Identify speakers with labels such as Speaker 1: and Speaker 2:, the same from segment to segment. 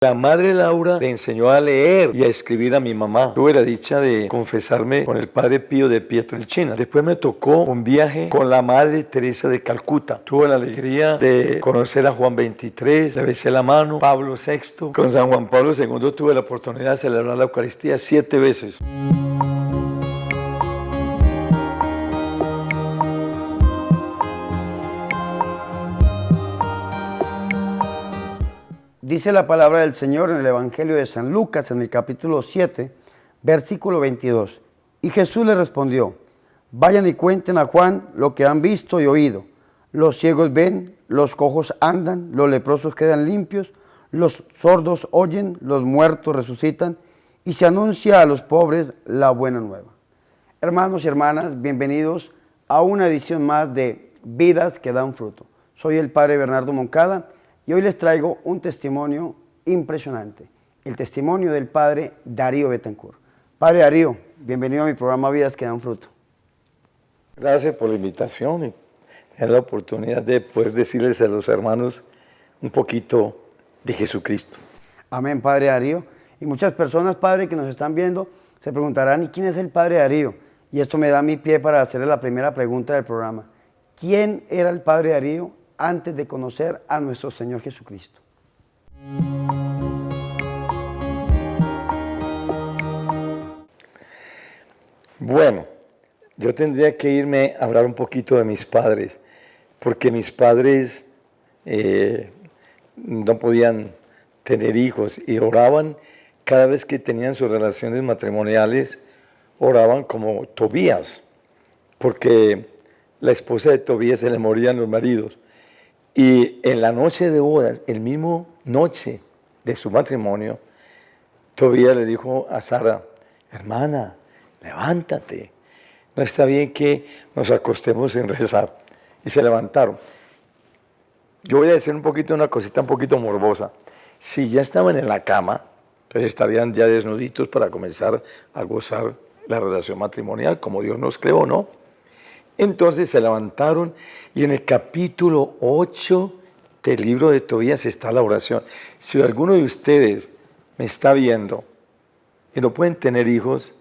Speaker 1: La madre Laura le enseñó a leer y a escribir a mi mamá. Tuve la dicha de confesarme con el padre Pío de Pietrelcina. Después me tocó un viaje con la madre Teresa de Calcuta. Tuve la alegría de conocer a Juan XXIII, le besé la mano, Pablo VI. Con San Juan Pablo II tuve la oportunidad de celebrar la Eucaristía 7 veces.
Speaker 2: Dice la palabra del Señor en el Evangelio de San Lucas, en el capítulo 7, versículo 22. Y Jesús le respondió: vayan y cuenten a Juan lo que han visto y oído. Los ciegos ven, los cojos andan, los leprosos quedan limpios, los sordos oyen, los muertos resucitan, y se anuncia a los pobres la buena nueva. Hermanos y hermanas, bienvenidos a una edición más de Vidas que dan fruto. Soy el Padre Bernardo Moncada, y hoy les traigo un testimonio impresionante, el testimonio del Padre Darío Betancourt. Padre Darío, bienvenido a mi programa Vidas que dan fruto.
Speaker 1: Gracias por la invitación y tener la oportunidad de poder decirles a los hermanos un poquito de Jesucristo.
Speaker 2: Amén, Padre Darío. Y muchas personas, Padre, que nos están viendo, se preguntarán: ¿y quién es el Padre Darío? Y esto me da mi pie para hacerle la primera pregunta del programa. ¿Quién era el Padre Darío antes de conocer a nuestro Señor Jesucristo?
Speaker 1: Bueno, yo tendría que irme a hablar un poquito de mis padres, porque mis padres no podían tener hijos y oraban cada vez que tenían sus relaciones matrimoniales, oraban como Tobías, porque la esposa de Tobías se le morían los maridos. Y en la noche de bodas, el mismo noche de su matrimonio, Tobías le dijo a Sara: hermana, levántate, no está bien que nos acostemos sin rezar. Y se levantaron. Yo voy a decir una cosita un poquito morbosa. Si ya estaban en la cama, entonces estarían ya desnuditos para comenzar a gozar la relación matrimonial, como Dios nos creó, ¿no? Entonces se levantaron y en el capítulo 8 del libro de Tobías está la oración. Si alguno de ustedes me está viendo y no pueden tener hijos,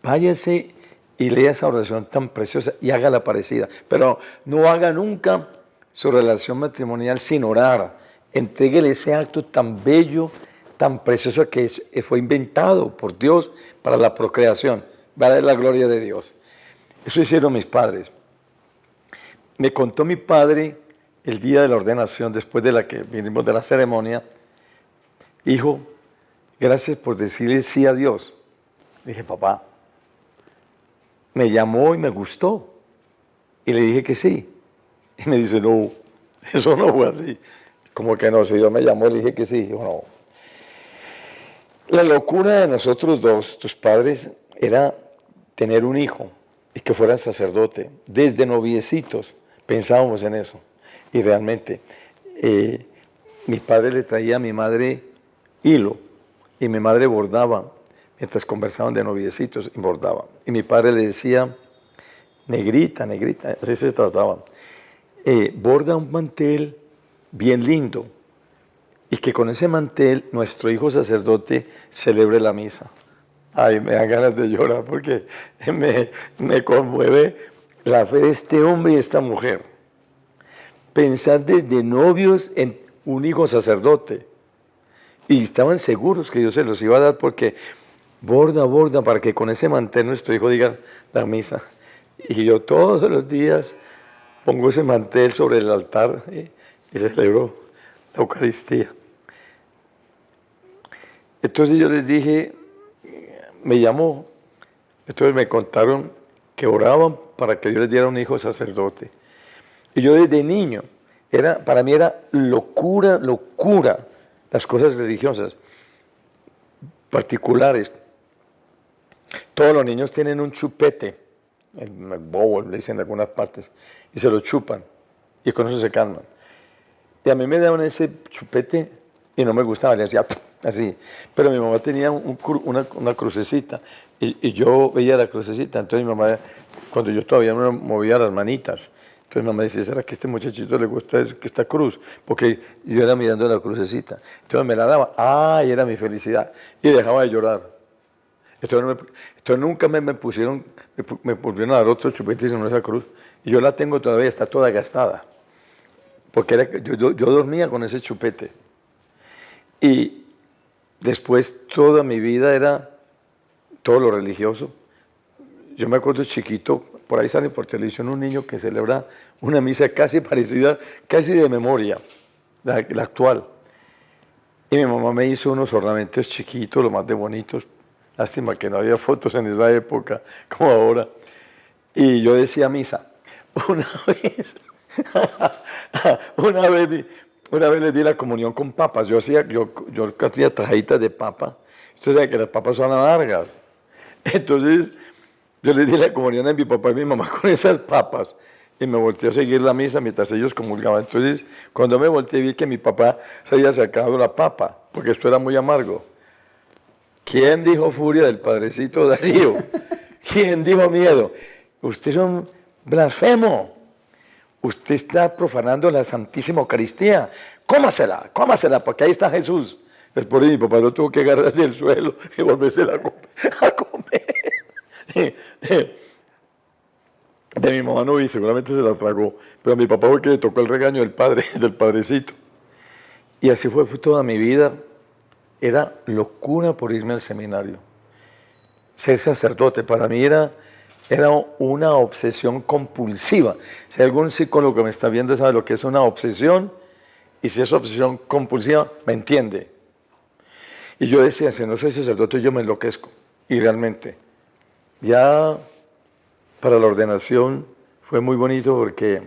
Speaker 1: váyase y lea esa oración tan preciosa y hágala parecida. Pero no haga nunca su relación matrimonial sin orar. Entréguele ese acto tan bello, tan precioso que fue inventado por Dios para la procreación. Va a dar la gloria de Dios. Eso hicieron mis padres. Me contó mi padre el día de la ordenación, después de la que vinimos de la ceremonia: hijo, gracias por decirle sí a Dios. Le dije: papá, me llamó y me gustó. Y le dije que sí. Y me dice: no, eso no fue así. Como que no, si Dios me llamó y le dije que sí. Yo, no. La locura de nosotros dos, tus padres, era tener un hijo y que fuera sacerdote. Desde noviecitos pensábamos en eso. Y realmente, mi padre le traía a mi madre hilo y mi madre bordaba. Mientras conversaban de noviecitos, y bordaba. Y mi padre le decía: negrita, negrita, así se trataban. Borda un mantel bien lindo y que con ese mantel nuestro hijo sacerdote celebre la misa. Ay, me dan ganas de llorar porque me conmueve la fe de este hombre y esta mujer. Pensar desde novios en un hijo sacerdote. Y estaban seguros que Dios se los iba a dar porque borda, borda, para que con ese mantel nuestro hijo diga la misa. Y yo todos los días pongo ese mantel sobre el altar y celebro la Eucaristía. Entonces yo les dije, me llamó, entonces me contaron que oraban para que Dios les diera un hijo sacerdote. Y yo desde niño, para mí era locura las cosas religiosas particulares. Todos los niños tienen un chupete, el bobo le dicen en algunas partes, y se lo chupan, y con eso se calman. Y a mí me daban ese chupete y no me gustaba, le hacía así. Pero mi mamá tenía una crucecita, y yo veía la crucecita. Entonces mi mamá, cuando yo todavía no movía las manitas, Entonces mamá dice, ¿será que a este muchachito le gusta esta cruz? Porque yo era mirando la crucecita. Entonces me la daba, ¡ay! Era mi felicidad. Y dejaba de llorar. Entonces nunca me pusieron, me volvieron a dar otro chupete en esa cruz. Y yo la tengo todavía, está toda gastada. Porque yo dormía con ese chupete. Y después toda mi vida era todo lo religioso. Yo me acuerdo chiquito, por ahí sale por televisión un niño que celebra una misa casi parecida, casi de memoria, la actual. Y mi mamá me hizo unos ornamentos chiquitos, los más de bonitos. Lástima que no había fotos en esa época, como ahora. Y yo decía misa. Una vez, una vez le di la comunión con papas. Yo hacía tajitas de papa. Usted sabe que las papas son amargas. Entonces, yo le di la comunión a mi papá y mi mamá con esas papas. Y me volteé a seguir la misa mientras ellos comulgaban. Entonces, cuando me volteé, vi que mi papá se había sacado la papa, porque esto era muy amargo. ¿Quién dijo furia del padrecito Darío? ¿Quién dijo miedo? Usted es un blasfemo. Usted está profanando la Santísima Eucaristía. Cómasela, porque ahí está Jesús. Después mi papá lo tuvo que agarrar del suelo y volvérsela a comer. De mi mamá no vi, seguramente se la tragó. Pero a mi papá fue que le tocó el regaño del padre, del padrecito. Y así fue toda mi vida. Era locura por irme al seminario. Ser sacerdote para mí era una obsesión compulsiva. Si hay algún psicólogo que me está viendo sabe lo que es una obsesión, y si es obsesión compulsiva, me entiende. Y yo decía, si no soy sacerdote, yo me enloquezco. Y realmente, ya para la ordenación fue muy bonito porque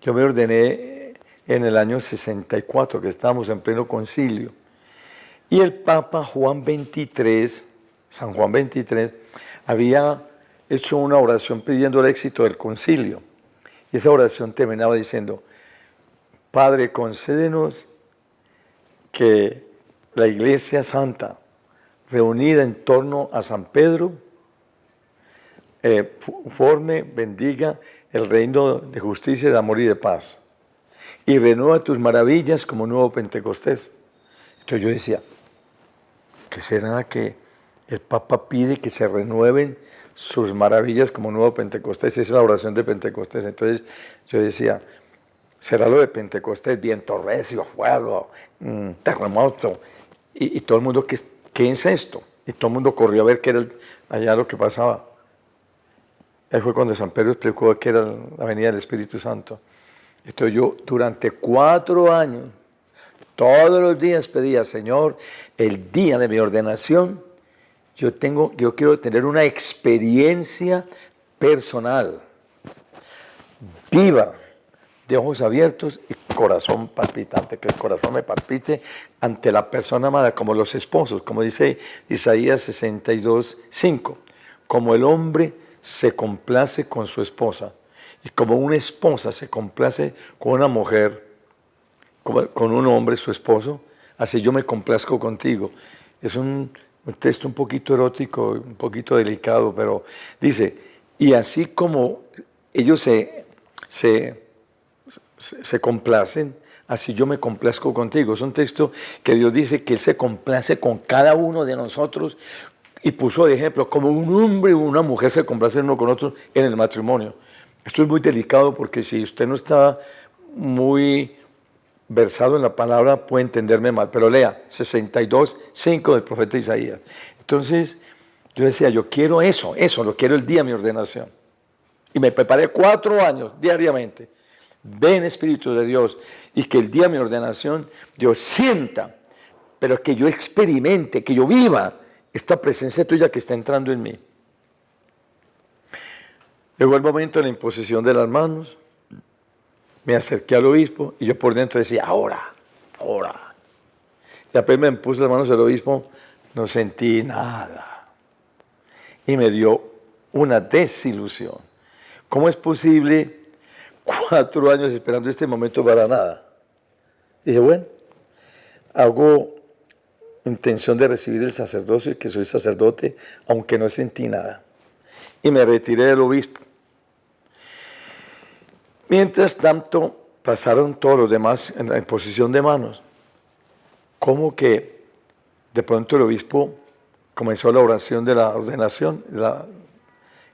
Speaker 1: yo me ordené en el año 64, que estábamos en pleno concilio. Y el Papa Juan XXIII, San Juan XXIII, había hecho una oración pidiendo el éxito del concilio. Y esa oración terminaba diciendo, Padre, concédenos que la Iglesia Santa, reunida en torno a San Pedro, forme, bendiga el reino de justicia, de amor y de paz. Y renueva tus maravillas como nuevo Pentecostés. Entonces yo decía, ¿qué será que el Papa pide que se renueven sus maravillas como nuevo Pentecostés? Esa es la oración de Pentecostés. Entonces yo decía, será lo de Pentecostés, viento recio, fuego, terremoto. Y todo el mundo, ¿qué es esto? Y todo el mundo corrió a ver qué era allá lo que pasaba. Ahí fue cuando San Pedro explicó que era la venida del Espíritu Santo. Entonces yo durante 4 años, todos los días pedía, Señor, el día de mi ordenación, yo quiero tener una experiencia personal, viva, de ojos abiertos y corazón palpitante, que el corazón me palpite ante la persona amada, como los esposos, como dice Isaías 62:5, como el hombre se complace con su esposa y como una esposa se complace con una mujer, con un hombre, su esposo, así yo me complazco contigo. Es un texto un poquito erótico, un poquito delicado, pero dice, y así como ellos se complacen, así yo me complazco contigo. Es un texto que Dios dice que Él se complace con cada uno de nosotros y puso de ejemplo como un hombre y una mujer se complacen uno con otro en el matrimonio. Esto es muy delicado porque si usted no está muy versado en la palabra puede entenderme mal, pero lea 62:5 del profeta Isaías. Entonces yo decía, yo quiero eso, lo quiero el día de mi ordenación. Y me preparé 4 años diariamente. Ven Espíritu de Dios y que el día de mi ordenación Dios sienta, pero que yo experimente, que yo viva esta presencia tuya que está entrando en mí. Llegó el momento de la imposición de las manos, me acerqué al obispo y yo por dentro decía, ahora. Y apenas me puse las manos al obispo, no sentí nada. Y me dio una desilusión. ¿Cómo es posible 4 años esperando este momento para nada? Dije, bueno, hago intención de recibir el sacerdocio y que soy sacerdote, aunque no sentí nada. Y me retiré del obispo. Mientras tanto, pasaron todos los demás en la imposición de manos. Como que de pronto el obispo comenzó la oración de la ordenación,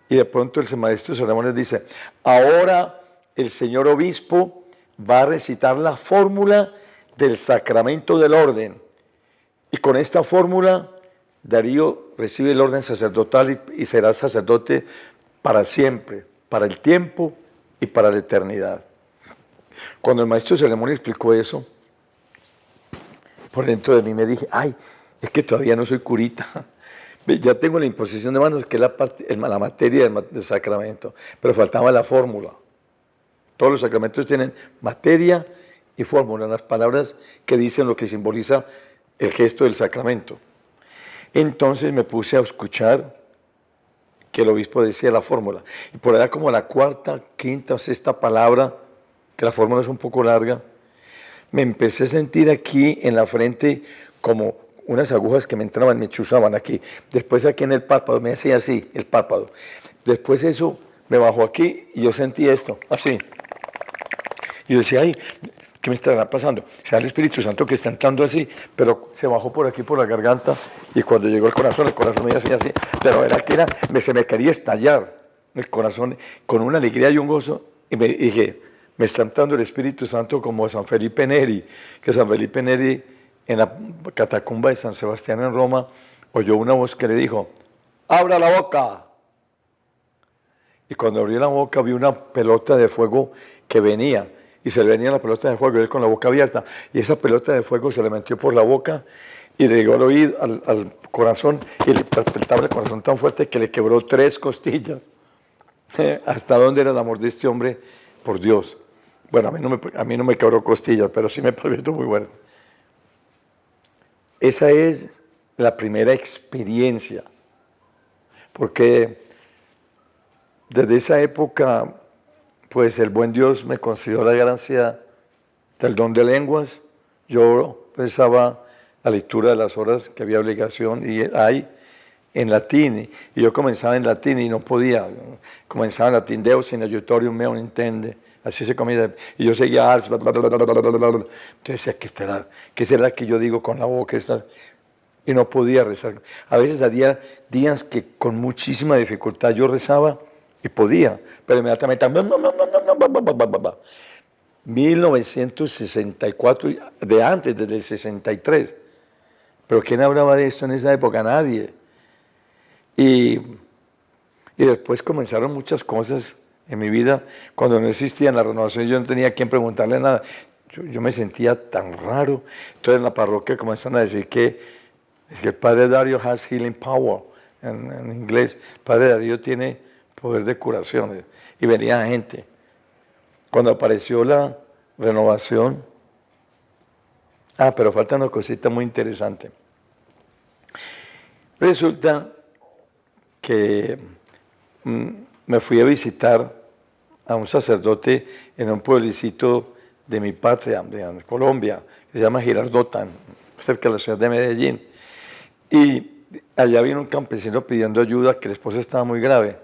Speaker 1: y de pronto el maestro de ceremonias dice, ahora el señor obispo va a recitar la fórmula del sacramento del orden. Y con esta fórmula, Darío recibe el orden sacerdotal y será sacerdote para siempre, para el tiempo y para la eternidad. Cuando el maestro de ceremonia explicó eso, por dentro de mí me dije, ay, es que todavía no soy curita. Ya tengo la imposición de manos, que es la materia del sacramento, pero faltaba la fórmula. Todos los sacramentos tienen materia y fórmula, las palabras que dicen lo que simboliza el gesto del sacramento. Entonces me puse a escuchar que el obispo decía la fórmula. Y por allá como la cuarta, quinta o sexta palabra, que la fórmula es un poco larga, me empecé a sentir aquí en la frente como unas agujas que me entraban, me chuzaban aquí. Después aquí en el párpado, me hacía así, el párpado. Después eso me bajó aquí y yo sentí esto, así. Y yo decía, ay, ¿qué me estará pasando? O sea, el Espíritu Santo que está entrando así, pero se bajó por aquí, por la garganta, y cuando llegó el corazón me hacía así, pero era que se me quería estallar el corazón con una alegría y un gozo, y me dije, me está entrando el Espíritu Santo como San Felipe Neri, que San Felipe Neri en la catacumba de San Sebastián en Roma oyó una voz que le dijo, ¡abra la boca! Y cuando abrió la boca vi una pelota de fuego que venía, y se le venía la pelota de fuego, y él con la boca abierta, y esa pelota de fuego se le metió por la boca, y le llegó al oído, al corazón, y le palpitaba el corazón tan fuerte que le quebró 3 costillas. ¿Hasta dónde era el amor de este hombre por Dios? Bueno, a mí no me quebró costillas, pero sí me palpitó muy bueno. Esa es la primera experiencia, porque desde esa época, pues el buen Dios me concedió la gracia del don de lenguas. Yo rezaba la lectura de las horas que había obligación y hay en latín, y yo comenzaba en latín y no podía, comenzaba en latín, Deus in aiutorium meum intende, así se comía, y yo seguía, entonces decía, ¿qué será que yo digo con la boca? Y no podía rezar. A veces había días que con muchísima dificultad yo rezaba y podía, pero inmediatamente, 1964, de antes, desde el 63, pero ¿quién hablaba de esto en esa época? Nadie. Y después comenzaron muchas cosas en mi vida. Cuando no existía la renovación, yo no tenía a quien preguntarle nada. Yo me sentía tan raro. Entonces en la parroquia comenzaron a decir que el Padre Darío has healing power, en inglés. El Padre Darío tiene poder de curación. Y venía gente. Cuando apareció la renovación, pero falta una cosita muy interesante. Resulta que me fui a visitar a un sacerdote en un pueblecito de mi patria, de Colombia, que se llama Girardota, cerca de la ciudad de Medellín. Y allá vino un campesino pidiendo ayuda, que la esposa estaba muy grave.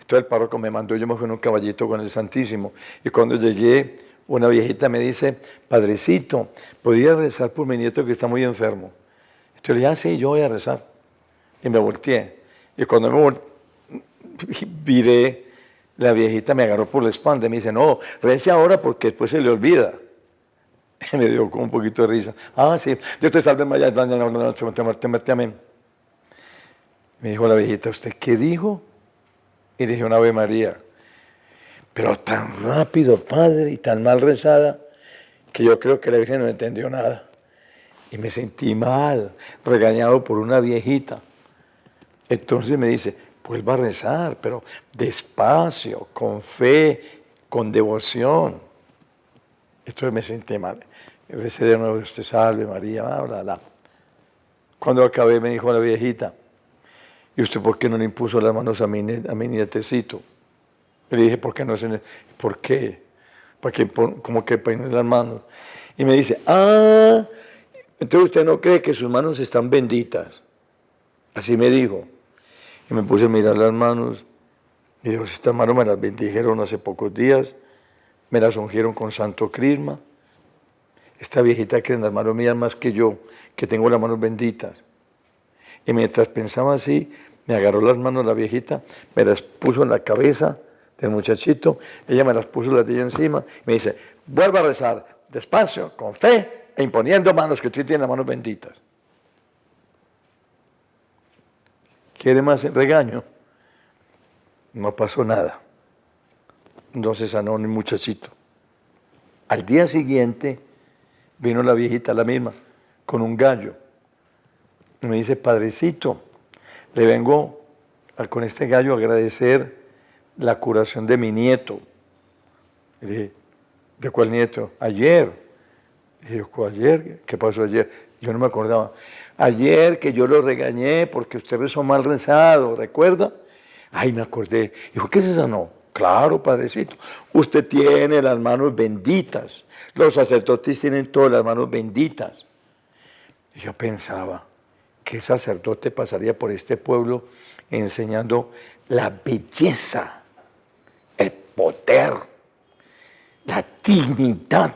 Speaker 1: Entonces el párroco me mandó, yo me fui en un caballito con el Santísimo. Y cuando llegué, una viejita me dice, padrecito, ¿podría rezar por mi nieto que está muy enfermo? Entonces le dije, sí, yo voy a rezar. Y me volteé. Y cuando me viré, la viejita me agarró por la espalda y me dice, no, rece ahora porque después se le olvida. Y me dio como un poquito de risa. Sí, Dios te salve María, amén. Me dijo la viejita, ¿usted qué dijo? Y le dije una Ave María. Pero tan rápido, padre, y tan mal rezada, que yo creo que la Virgen no entendió nada. Y me sentí mal, regañado por una viejita. Entonces me dice, vuelva a rezar, pero despacio, con fe, con devoción. Entonces me sentí mal. Recé de nuevo, usted salve María, bla, bla. Cuando acabé me dijo la viejita, ¿y usted por qué no le impuso las manos a mi nietecito? Le dije, ¿por qué no se? ¿Por qué? ¿Para qué? ¿Cómo que peinar las manos? Y me dice, entonces usted no cree que sus manos están benditas. Así me dijo. Y me puse a mirar las manos. Y digo, estas manos me las bendijeron hace pocos días. me las ungieron con santo crisma. Esta viejita que en las manos mías más que yo, que tengo las manos benditas. Y mientras pensaba así, me agarró las manos la viejita, me las puso en la cabeza del muchachito, ella me las puso las de ella encima, me dice, vuelva a rezar, despacio, con fe, e imponiendo manos, que usted tiene las manos benditas. ¿Quiere más regaño? No pasó nada. No se sanó ni muchachito. Al día siguiente vino la viejita, la misma, con un gallo. Y me dice, padrecito, le vengo con este gallo a agradecer la curación de mi nieto. Y le dije, ¿de cuál nieto? Ayer. Y dije, ¿ayer? ¿Qué pasó ayer? Yo no me acordaba. Ayer que yo lo regañé porque usted rezó mal rezado, ¿recuerda? Ay, me acordé. Dijo, ¿qué se sanó? Claro, padrecito. Usted tiene las manos benditas. Los sacerdotes tienen todas las manos benditas. Y yo pensaba, ¿qué sacerdote pasaría por este pueblo enseñando la belleza, el poder, la dignidad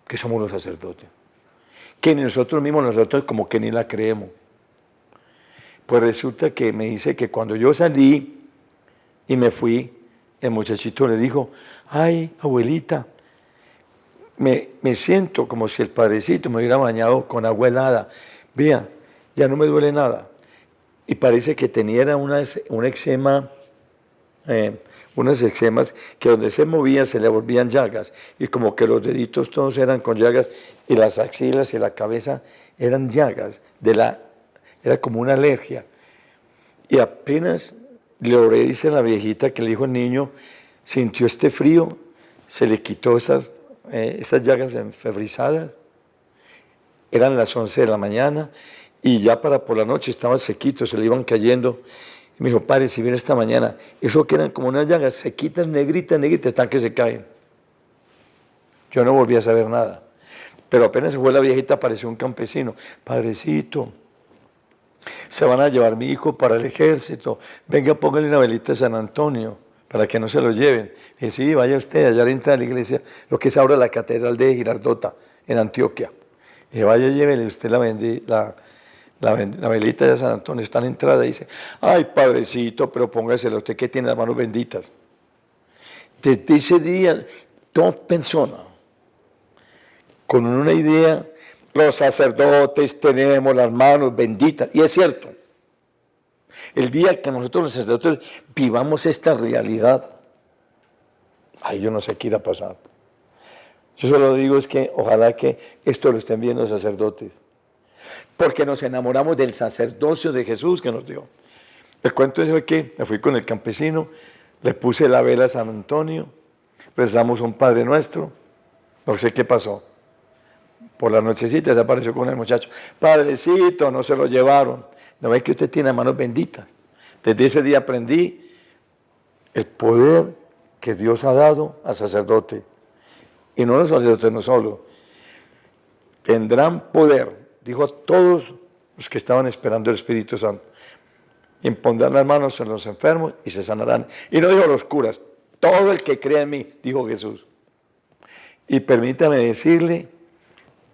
Speaker 1: que somos los sacerdotes? Que nosotros mismos, nosotros como que ni la creemos. Pues resulta que me dice que cuando yo salí y me fui, el muchachito le dijo, ay, abuelita, me siento como si el padrecito me hubiera bañado con agua helada. Vea, ya no me duele nada. Y parece que tenía un eczema, unas eczemas que donde se movía se le volvían llagas. Y como que los deditos todos eran con llagas y las axilas y la cabeza eran llagas. Era como una alergia. Y apenas le oré, dice la viejita que le dijo al niño, sintió este frío, se le quitó esas llagas enfebrizadas. Eran las 11 de la mañana y ya por la noche estaba sequito, se le iban cayendo. Y me dijo, padre, si viene esta mañana, eso que eran como unas llagas sequitas, negritas, están que se caen. Yo no volví a saber nada. Pero apenas se fue la viejita, apareció un campesino. Padrecito, se van a llevar mi hijo para el ejército. Venga, póngale una velita a San Antonio para que no se lo lleven. Y dije, sí, vaya usted, allá entra a la iglesia, lo que es ahora la catedral de Girardota, en Antioquia. Y dije, vaya, llévele usted la velita de San Antonio. Está en la entrada y dice, ay, padrecito, pero póngasela usted que tiene las manos benditas. Desde ese día, toda persona con una idea, los sacerdotes tenemos las manos benditas. Y es cierto, el día que nosotros los sacerdotes vivamos esta realidad, ay, yo no sé qué irá a pasar. Yo solo digo es que ojalá que esto lo estén viendo los sacerdotes, porque nos enamoramos del sacerdocio de Jesús que nos dio. El cuento es que me fui con el campesino, le puse la vela a San Antonio, rezamos un Padre Nuestro, no sé qué pasó. Por la nochecita se apareció con el muchacho. Padrecito, no se lo llevaron. ¿No ve que usted tiene manos benditas? Desde ese día aprendí el poder que Dios ha dado al sacerdote. Y no los sacerdotes, no solo. Tendrán poder, dijo a todos los que estaban esperando el Espíritu Santo. Impondrán las manos en los enfermos y se sanarán. Y no dijo los curas, todo el que cree en mí, dijo Jesús. Y permítame decirle,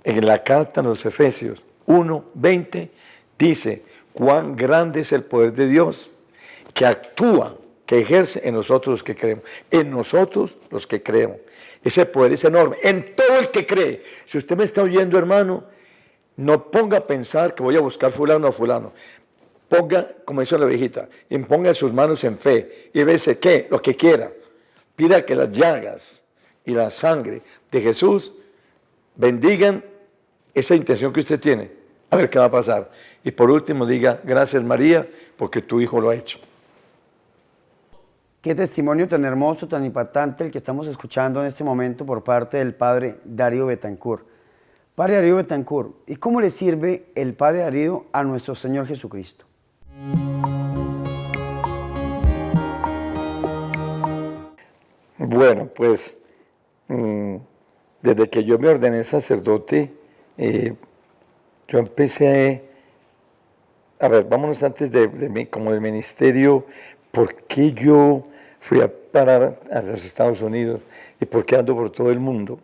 Speaker 1: en la carta a los Efesios 1:20 dice, cuán grande es el poder de Dios que actúa, que ejerce en nosotros los que creemos. En nosotros los que creemos. Ese poder es enorme, en todo el que cree. Si usted me está oyendo, hermano, no ponga a pensar que voy a buscar fulano o fulano. Ponga, como hizo la viejita, imponga sus manos en fe y rece que lo que quiera. Pida que las llagas y la sangre de Jesús bendigan esa intención que usted tiene. A ver qué va a pasar. Y por último diga, gracias María, porque tu hijo lo ha hecho.
Speaker 2: Qué testimonio tan hermoso, tan impactante el que estamos escuchando en este momento por parte del padre Darío Betancourt. Padre Darío Betancourt, ¿y cómo le sirve el padre Darío a nuestro Señor Jesucristo?
Speaker 1: Bueno, pues desde que yo me ordené sacerdote, yo empecé, a ver, vámonos antes como del ministerio ¿por qué yo fui a parar a los Estados Unidos y por qué ando por todo el mundo?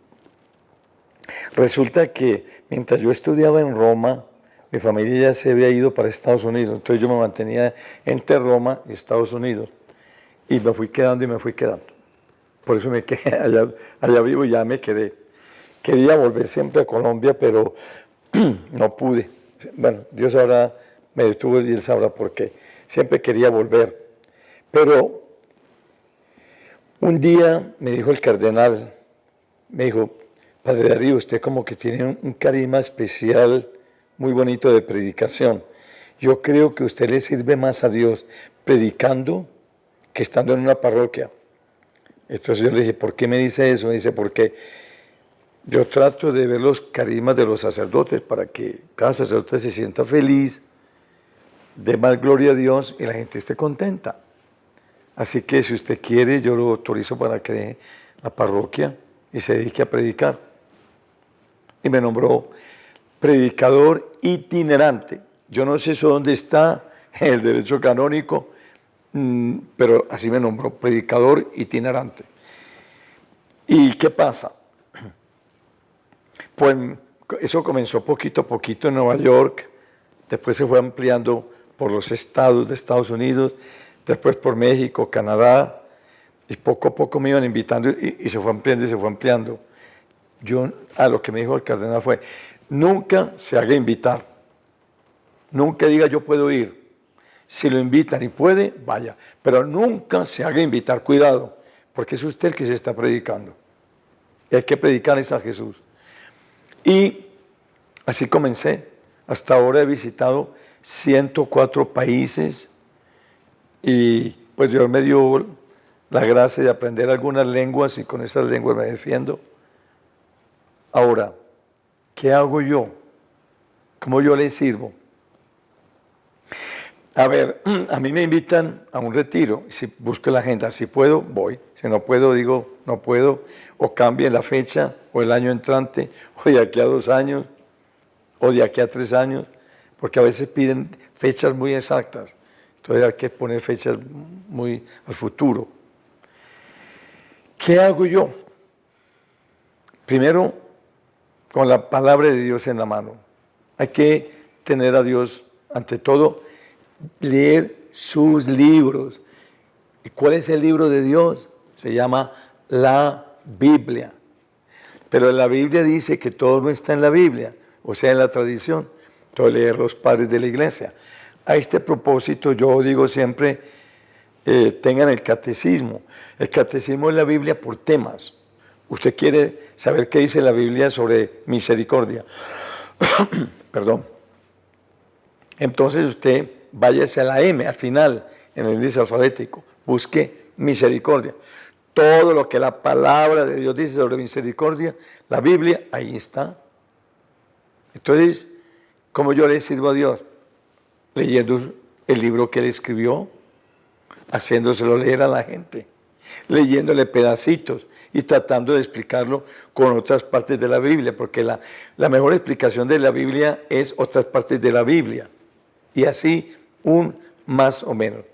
Speaker 1: Resulta que mientras yo estudiaba en Roma, mi familia ya se había ido para Estados Unidos, entonces yo me mantenía entre Roma y Estados Unidos y me fui quedando y me fui quedando. Por eso me quedé allá vivo y ya me quedé. Quería volver siempre a Colombia, pero no pude. Bueno, Dios ahora me detuvo y Él sabrá por qué. Siempre quería volver. Pero un día me dijo el cardenal, me dijo, Padre Darío, usted como que tiene un carisma especial, muy bonito de predicación. Yo creo que usted le sirve más a Dios predicando que estando en una parroquia. Entonces yo le dije, ¿por qué me dice eso? Me dice, porque yo trato de ver los carismas de los sacerdotes para que cada sacerdote se sienta feliz, dé más gloria a Dios y la gente esté contenta. Así que si usted quiere, yo lo autorizo para que deje la parroquia y se dedique a predicar. Y me nombró predicador itinerante. Yo no sé eso dónde está en el derecho canónico, pero así me nombró, predicador itinerante. ¿Y qué pasa? Pues eso comenzó poquito a poquito en Nueva York, después se fue ampliando por los estados de Estados Unidos, después por México, Canadá, y poco a poco me iban invitando y se fue ampliando y se fue ampliando. Yo, lo que me dijo el cardenal fue, nunca se haga invitar, nunca diga yo puedo ir. Si lo invitan y puede, vaya, pero nunca se haga invitar, cuidado, porque es usted el que se está predicando. Y hay que predicar es a Jesús. Y así comencé. Hasta ahora he visitado 104 países y pues Dios me dio la gracia de aprender algunas lenguas y con esas lenguas me defiendo. Ahora, ¿qué hago yo? ¿Cómo yo le sirvo? A ver, a mí me invitan a un retiro, si busco la agenda, si puedo, voy, si no puedo, digo, no puedo, o cambie la fecha, o el año entrante, o de aquí a 2 años, o de aquí a 3 años, porque a veces piden fechas muy exactas, entonces hay que poner fechas muy al futuro. ¿Qué hago yo? Primero, con la palabra de Dios en la mano. Hay que tener a Dios ante todo, leer sus libros. ¿Y cuál es el libro de Dios? Se llama la Biblia. Pero la Biblia dice que todo no está en la Biblia, o sea, en la tradición. Entonces, leer los padres de la iglesia. A este propósito, yo digo siempre, tengan el catecismo. El catecismo es la Biblia por temas. Usted quiere saber qué dice la Biblia sobre misericordia. Perdón. Entonces usted váyase a la M, al final, en el índice alfabético, busque misericordia. Todo lo que la palabra de Dios dice sobre misericordia, la Biblia, ahí está. Entonces, ¿cómo yo le sirvo a Dios? Leyendo el libro que él escribió, haciéndoselo leer a la gente, leyéndole pedacitos y tratando de explicarlo con otras partes de la Biblia, porque la mejor explicación de la Biblia es otras partes de la Biblia. Y así un más o menos.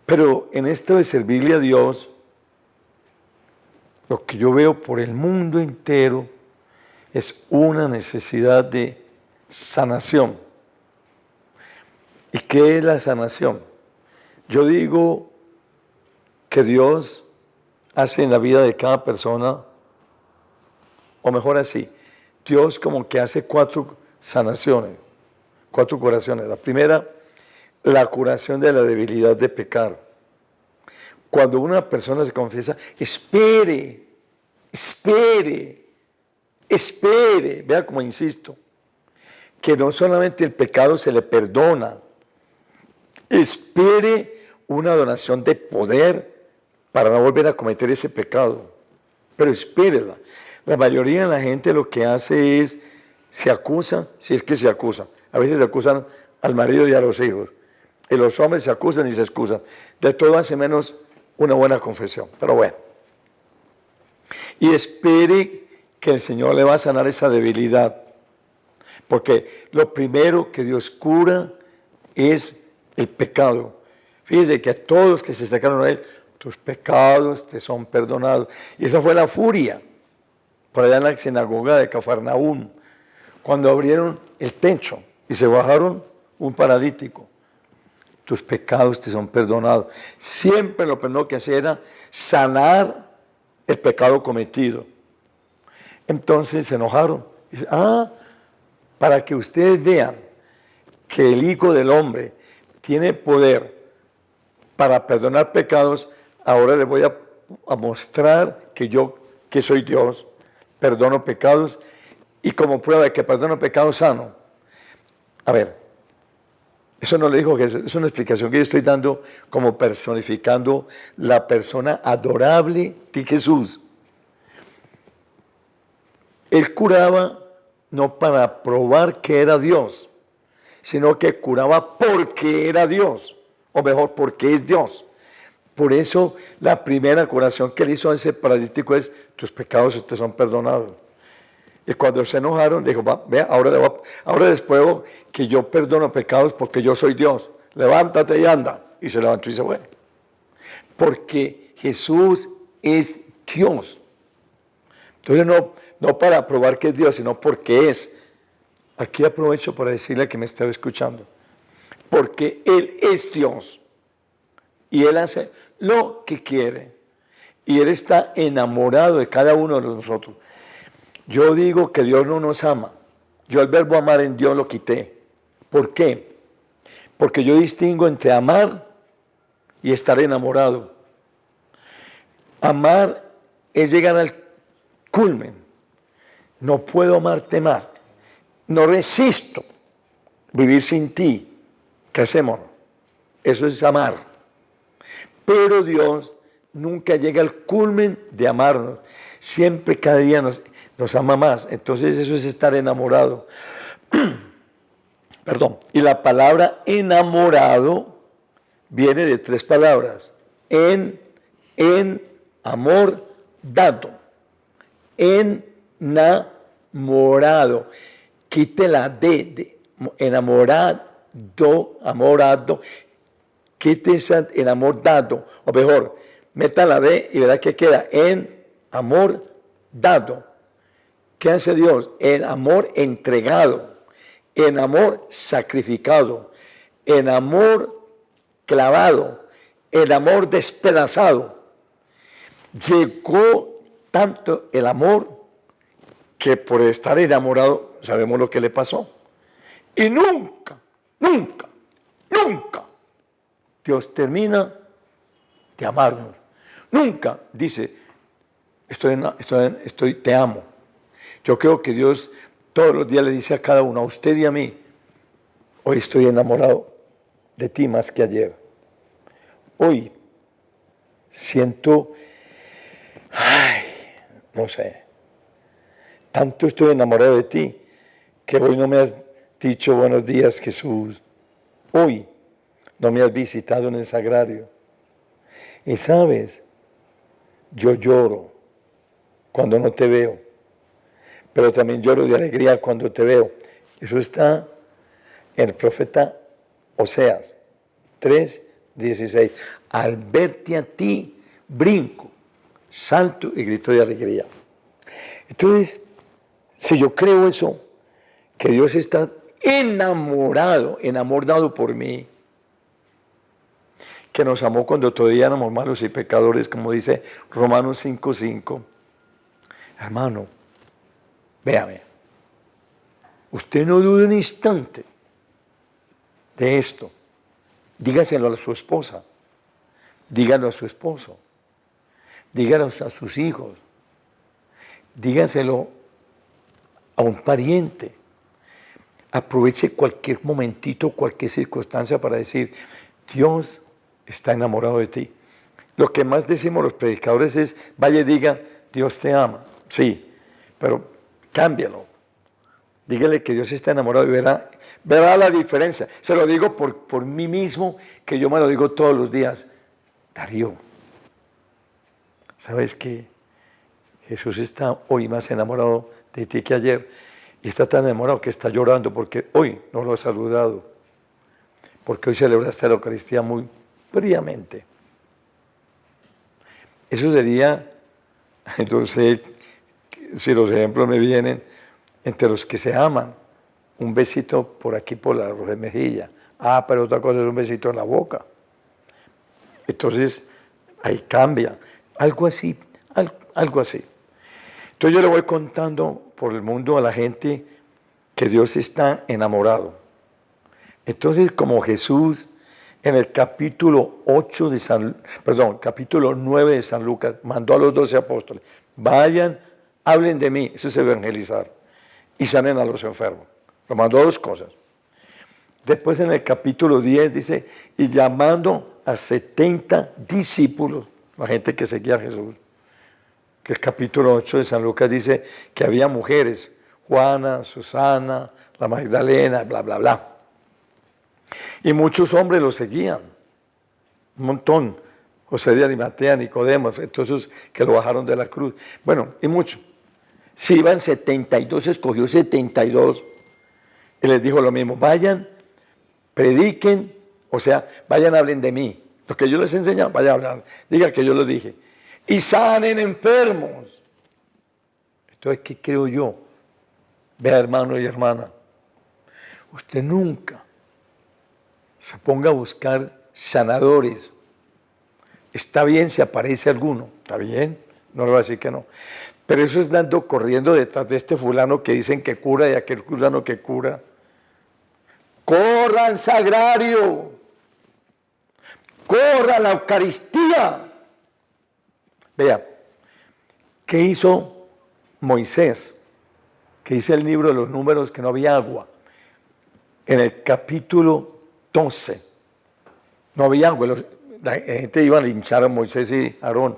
Speaker 1: Pero en esto de servirle a Dios, lo que yo veo por el mundo entero es una necesidad de sanación. ¿Y qué es la sanación? Yo digo que Dios hace en la vida de cada persona, o mejor así, Dios como que hace 4 sanaciones, 4 curaciones. La primera, la curación de la debilidad de pecar. Cuando una persona se confiesa, espere, vea como insisto, que no solamente el pecado se le perdona, espere una donación de poder para no volver a cometer ese pecado, pero espérela. La mayoría de la gente lo que hace es, se acusa, si es que se acusa, a veces se acusan al marido y a los hijos, y los hombres se acusan y se excusan, de todo hace menos una buena confesión, pero bueno. Y espere que el Señor le va a sanar esa debilidad, porque lo primero que Dios cura es el pecado. Fíjese que a todos los que se acercaron a él, tus pecados te son perdonados. Y esa fue la furia, por allá en la sinagoga de Cafarnaúm, cuando abrieron el techo y se bajaron un paralítico. Tus pecados te son perdonados. Siempre lo primero que hacía era sanar el pecado cometido. Entonces se enojaron. Dice, para que ustedes vean que el Hijo del Hombre tiene poder para perdonar pecados, ahora les voy a mostrar que yo, que soy Dios, perdono pecados, y como prueba de que perdono pecados sano. A ver, eso no le dijo Jesús, es una explicación que yo estoy dando como personificando la persona adorable de Jesús. Él curaba no para probar que era Dios, sino que curaba porque era Dios, o mejor, porque es Dios. Por eso la primera curación que él hizo a ese paralítico es, tus pecados te son perdonados. Y cuando se enojaron, dijo, vea, ahora les pruebo que yo perdono pecados porque yo soy Dios. Levántate y anda. Y se levantó y se fue. Porque Jesús es Dios. Entonces no para probar que es Dios, sino porque es. Aquí aprovecho para decirle que me estaba escuchando. Porque Él es Dios. Y Él hace lo que quiere. Y Él está enamorado de cada uno de nosotros. Yo digo que Dios no nos ama. Yo el verbo amar en Dios lo quité. ¿Por qué? Porque yo distingo entre amar y estar enamorado. Amar es llegar al culmen. No puedo amarte más. No resisto vivir sin ti. ¿Qué hacemos? Eso es amar. Pero Dios nunca llega al culmen de amarnos. Siempre, cada día nos ama más. Entonces eso es estar enamorado. Perdón. Y la palabra enamorado viene de 3 palabras. En, amor, dado. Enamorado. Quite la de enamorado, amorado. Quite esa enamorado. O mejor, meta la D y verá que queda en amor dado. ¿Qué hace Dios? En amor entregado, en amor sacrificado, en amor clavado, en amor despedazado. Llegó tanto el amor que por estar enamorado sabemos lo que le pasó. Y nunca Dios termina de amarnos. Nunca dice, te amo. Yo creo que Dios todos los días le dice a cada uno, a usted y a mí, hoy estoy enamorado de ti más que ayer. Hoy siento, no sé, tanto estoy enamorado de ti que hoy no me has dicho buenos días, Jesús. Hoy no me has visitado en el sagrario. Y sabes, yo lloro cuando no te veo, pero también lloro de alegría cuando te veo. Eso está en el profeta Oseas 3:16. Al verte a ti, brinco, salto y grito de alegría. Entonces, si yo creo eso, que Dios está enamorado por mí, que nos amó cuando todavía éramos malos y pecadores, como dice Romanos 5:5. Hermano, véame, usted no dude un instante de esto. Dígaselo a su esposa, dígalo a su esposo, dígalo a sus hijos, dígaselo a un pariente. Aproveche cualquier momentito, cualquier circunstancia para decir, Dios está enamorado de ti. Lo que más decimos los predicadores es, vaya y diga, Dios te ama. Sí, pero cámbialo. Dígale que Dios está enamorado y verá la diferencia. Se lo digo por mí mismo, que yo me lo digo todos los días. Darío, ¿sabes qué? Jesús está hoy más enamorado de ti que ayer. Y está tan enamorado que está llorando porque hoy no lo ha saludado. Porque hoy celebraste la Eucaristía muy fríamente. Eso sería, no sé si los ejemplos me vienen, entre los que se aman, un besito por aquí, por la mejilla. Ah, pero otra cosa es un besito en la boca. Entonces, ahí cambia. Algo así, algo así. Entonces yo le voy contando por el mundo a la gente que Dios está enamorado. Entonces, como Jesús en el capítulo 9 de San Lucas mandó a los 12 apóstoles, vayan, hablen de mí, eso es evangelizar, y sanen a los enfermos. Lo mandó a dos cosas. Después en el capítulo 10 dice, y llamando a 70 discípulos, la gente que seguía a Jesús, que el capítulo 8 de San Lucas dice que había mujeres, Juana, Susana, la Magdalena, bla, bla, bla. Y muchos hombres lo seguían, un montón. José de Arimatea, Nicodemo, todos esos que lo bajaron de la cruz. Bueno, y muchos. Si iban 72, escogió 72 y les dijo lo mismo, vayan, prediquen, o sea, vayan, hablen de mí. Lo que yo les enseñaba, vayan a hablar, digan que yo lo dije. Y sanen enfermos. Entonces, ¿qué creo yo? Vea, hermano y hermana, usted nunca se ponga a buscar sanadores. Está bien si aparece alguno, está bien, no le voy a decir que no. Pero eso es dando, corriendo detrás de este fulano que dicen que cura y aquel fulano que cura. Corra al sagrario, corra a la Eucaristía. Vea, ¿qué hizo Moisés? Que dice el libro de los Números que no había agua. En el capítulo 12, no había agua. La gente iba a linchar a Moisés y Aarón.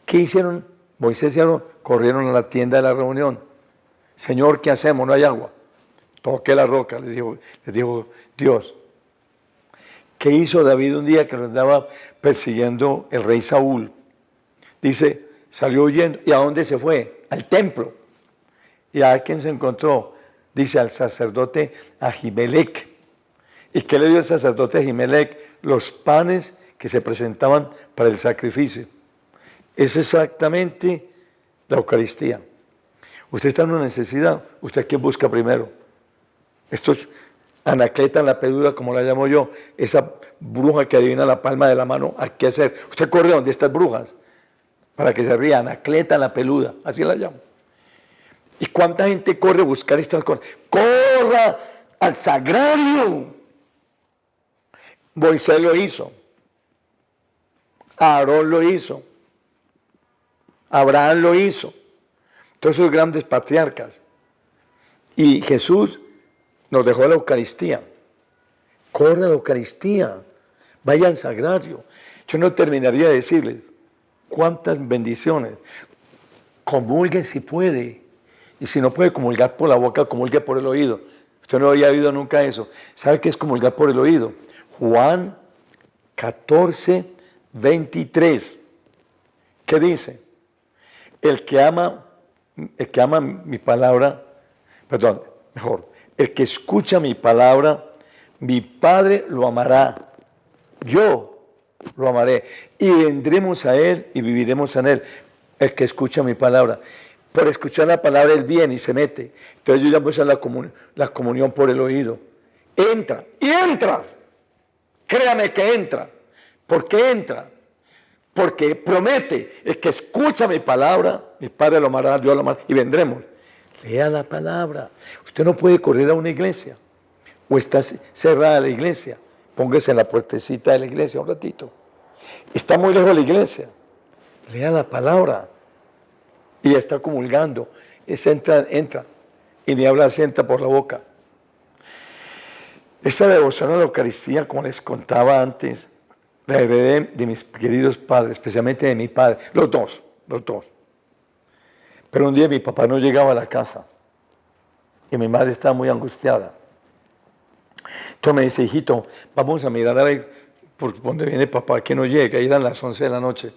Speaker 1: ¿Qué hicieron Moisés y Aarón? Corrieron a la tienda de la reunión. Señor, ¿qué hacemos? No hay agua. Toqué la roca, les dijo Dios. ¿Qué hizo David un día que lo andaba persiguiendo el rey Saúl? Dice, salió huyendo. ¿Y a dónde se fue? Al templo. ¿Y a quién se encontró? Dice, al sacerdote Ahimelech. ¿Y qué le dio el sacerdote Ahimelech? Los panes que se presentaban para el sacrificio. Es exactamente la Eucaristía. Usted está en una necesidad, ¿usted qué busca primero? Estos Anacleta en la pedura, como la llamo yo, esa bruja que adivina la palma de la mano, ¿a qué hacer? Usted corre donde estas brujas, para que se ría, Anacleta en la peluda, así la llamo. ¿Y cuánta gente corre a buscar estas cosas? ¡Corra al sagrario! Moisés lo hizo, Aarón lo hizo, Abraham lo hizo, todos esos grandes patriarcas. Y Jesús nos dejó la Eucaristía. Corre a la Eucaristía, vaya al sagrario. Yo no terminaría de decirles cuántas bendiciones. Comulgue si puede. Y si no puede comulgar por la boca, comulgue por el oído. Usted no había oído nunca eso. ¿Sabe qué es comulgar por el oído? Juan 14, 23. ¿Qué dice? El que ama mi palabra, perdón, mejor, el que escucha mi palabra, mi Padre lo amará. Yo lo amaré. Y vendremos a Él y viviremos en Él. El que escucha mi palabra. Por escuchar la palabra Él viene y se mete. Entonces yo llamo esa la comunión por el oído. Entra, y entra. Créame que entra. ¿Por qué entra? Porque promete, el que escucha mi palabra, mi Padre lo amará, Dios lo amará, y vendremos. Lea la palabra. Usted no puede correr a una iglesia, o está cerrada la iglesia. Póngase en la puertecita de la iglesia un ratito. Está muy lejos de la iglesia. Lea la palabra. Y ya está comulgando. Entra. Y ni habla, sienta por la boca. Esta devoción a la Eucaristía, como les contaba antes, la heredé de mis queridos padres, especialmente de mi padre, los dos. Pero un día mi papá no llegaba a la casa y mi madre estaba muy angustiada. Entonces me dice, hijito, vamos a mirar a ver por dónde viene papá, que no llega, y eran las 11 de la noche.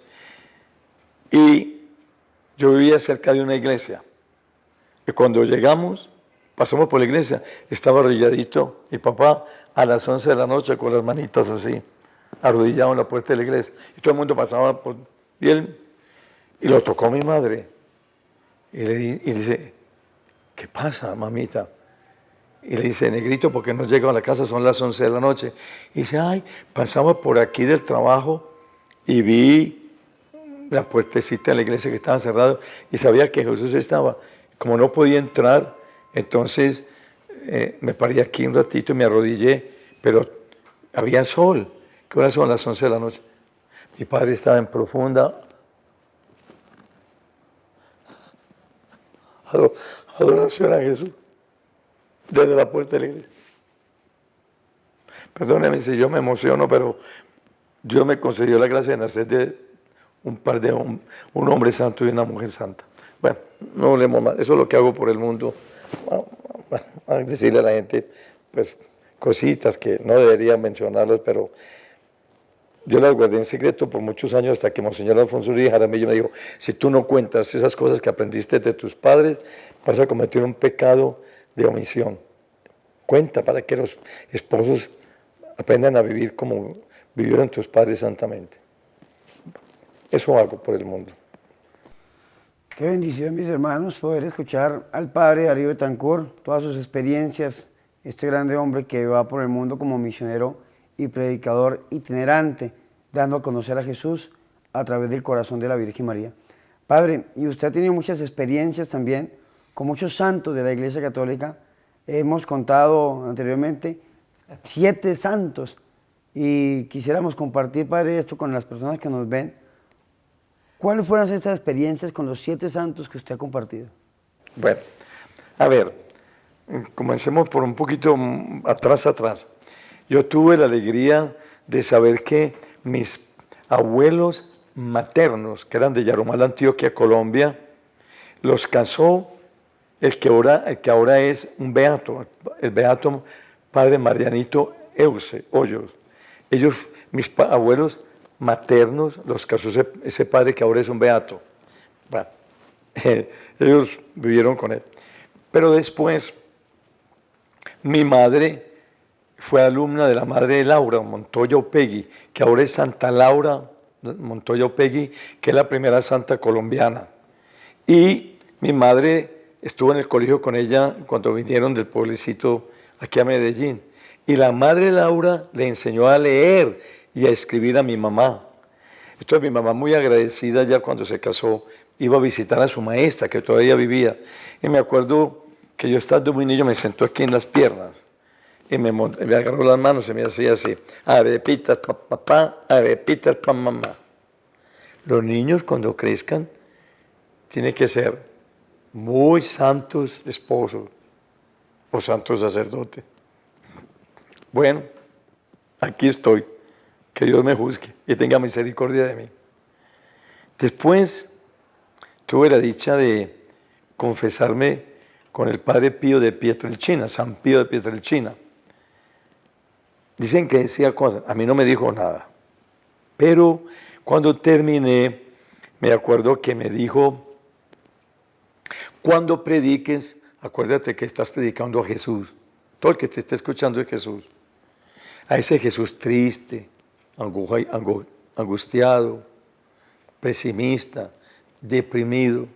Speaker 1: Y yo vivía cerca de una iglesia. Y cuando llegamos, pasamos por la iglesia, estaba arrodilladito mi papá a las 11 de la noche con las manitas así. arrodillado en la puerta de la iglesia. Y todo el mundo pasaba por... Y lo tocó mi madre. Y le dice, ¿qué pasa, mamita? Y le dice, negrito, ¿por qué no llega a la casa? Son las 11 de la noche. Y dice, ay, pasaba por aquí del trabajo y vi la puertecita de la iglesia que estaba cerrada y sabía que Jesús estaba. Como no podía entrar, entonces me paré aquí un ratito y me arrodillé, pero había sol. ¿Qué horas son? Las 11 de la noche. Mi padre estaba en profunda adoración a Jesús desde la puerta de la iglesia. Perdóneme si yo me emociono, pero Dios me concedió la gracia de nacer de un hombre santo y una mujer santa. Bueno, no hablemos más. Eso es lo que hago por el mundo. A decirle a la gente, pues, cositas que no debería mencionarlas, pero yo las guardé en secreto por muchos años hasta que Monseñor Alfonso Uribe Jaramillo me dijo, si tú no cuentas esas cosas que aprendiste de tus padres, vas a cometer un pecado de omisión. Cuenta para que los esposos aprendan a vivir como vivieron tus padres santamente. Eso hago por el mundo.
Speaker 2: Qué bendición, mis hermanos, poder escuchar al padre Darío Betancor, todas sus experiencias, este grande hombre que va por el mundo como misionero y predicador itinerante, dando a conocer a Jesús a través del corazón de la Virgen María. Padre, y usted ha tenido muchas experiencias también con muchos santos de la Iglesia Católica. Hemos contado anteriormente 7 santos y quisiéramos compartir, Padre, esto con las personas que nos ven. ¿Cuáles fueron estas experiencias con los 7 santos que usted ha compartido?
Speaker 1: Bueno, a ver, comencemos por un poquito atrás. Yo tuve la alegría de saber que mis abuelos maternos, que eran de Yarumal, Antioquia, Colombia, los casó el que ahora es un beato, el beato padre Marianito Euse Hoyos. Mis abuelos maternos, los casó ese padre que ahora es un beato. Bueno, ellos vivieron con él. Pero después, mi madre fue alumna de la madre de Laura Montoya Upegui, que ahora es Santa Laura Montoya Upegui, que es la primera santa colombiana. Y mi madre estuvo en el colegio con ella cuando vinieron del pueblecito aquí a Medellín. Y la madre Laura le enseñó a leer y a escribir a mi mamá. Entonces mi mamá, muy agradecida, ya cuando se casó, iba a visitar a su maestra que todavía vivía. Y me acuerdo que yo estando muy niño me sentó aquí en las piernas y me agarró las manos y me hacía así, arepitas para papá, arepitas para mamá. Los niños cuando crezcan tienen que ser muy santos esposos o santos sacerdotes. Bueno, aquí estoy. Que Dios me juzgue y tenga misericordia de mí. Después tuve la dicha de confesarme con el padre Pío de Pietrelcina, San Pío de Pietrelcina. Dicen que decía cosas, a mí no me dijo nada. Pero cuando terminé, me acuerdo que me dijo, cuando prediques, acuérdate que estás predicando a Jesús. Todo el que te esté escuchando es Jesús. A ese Jesús triste, angustiado, pesimista, deprimido,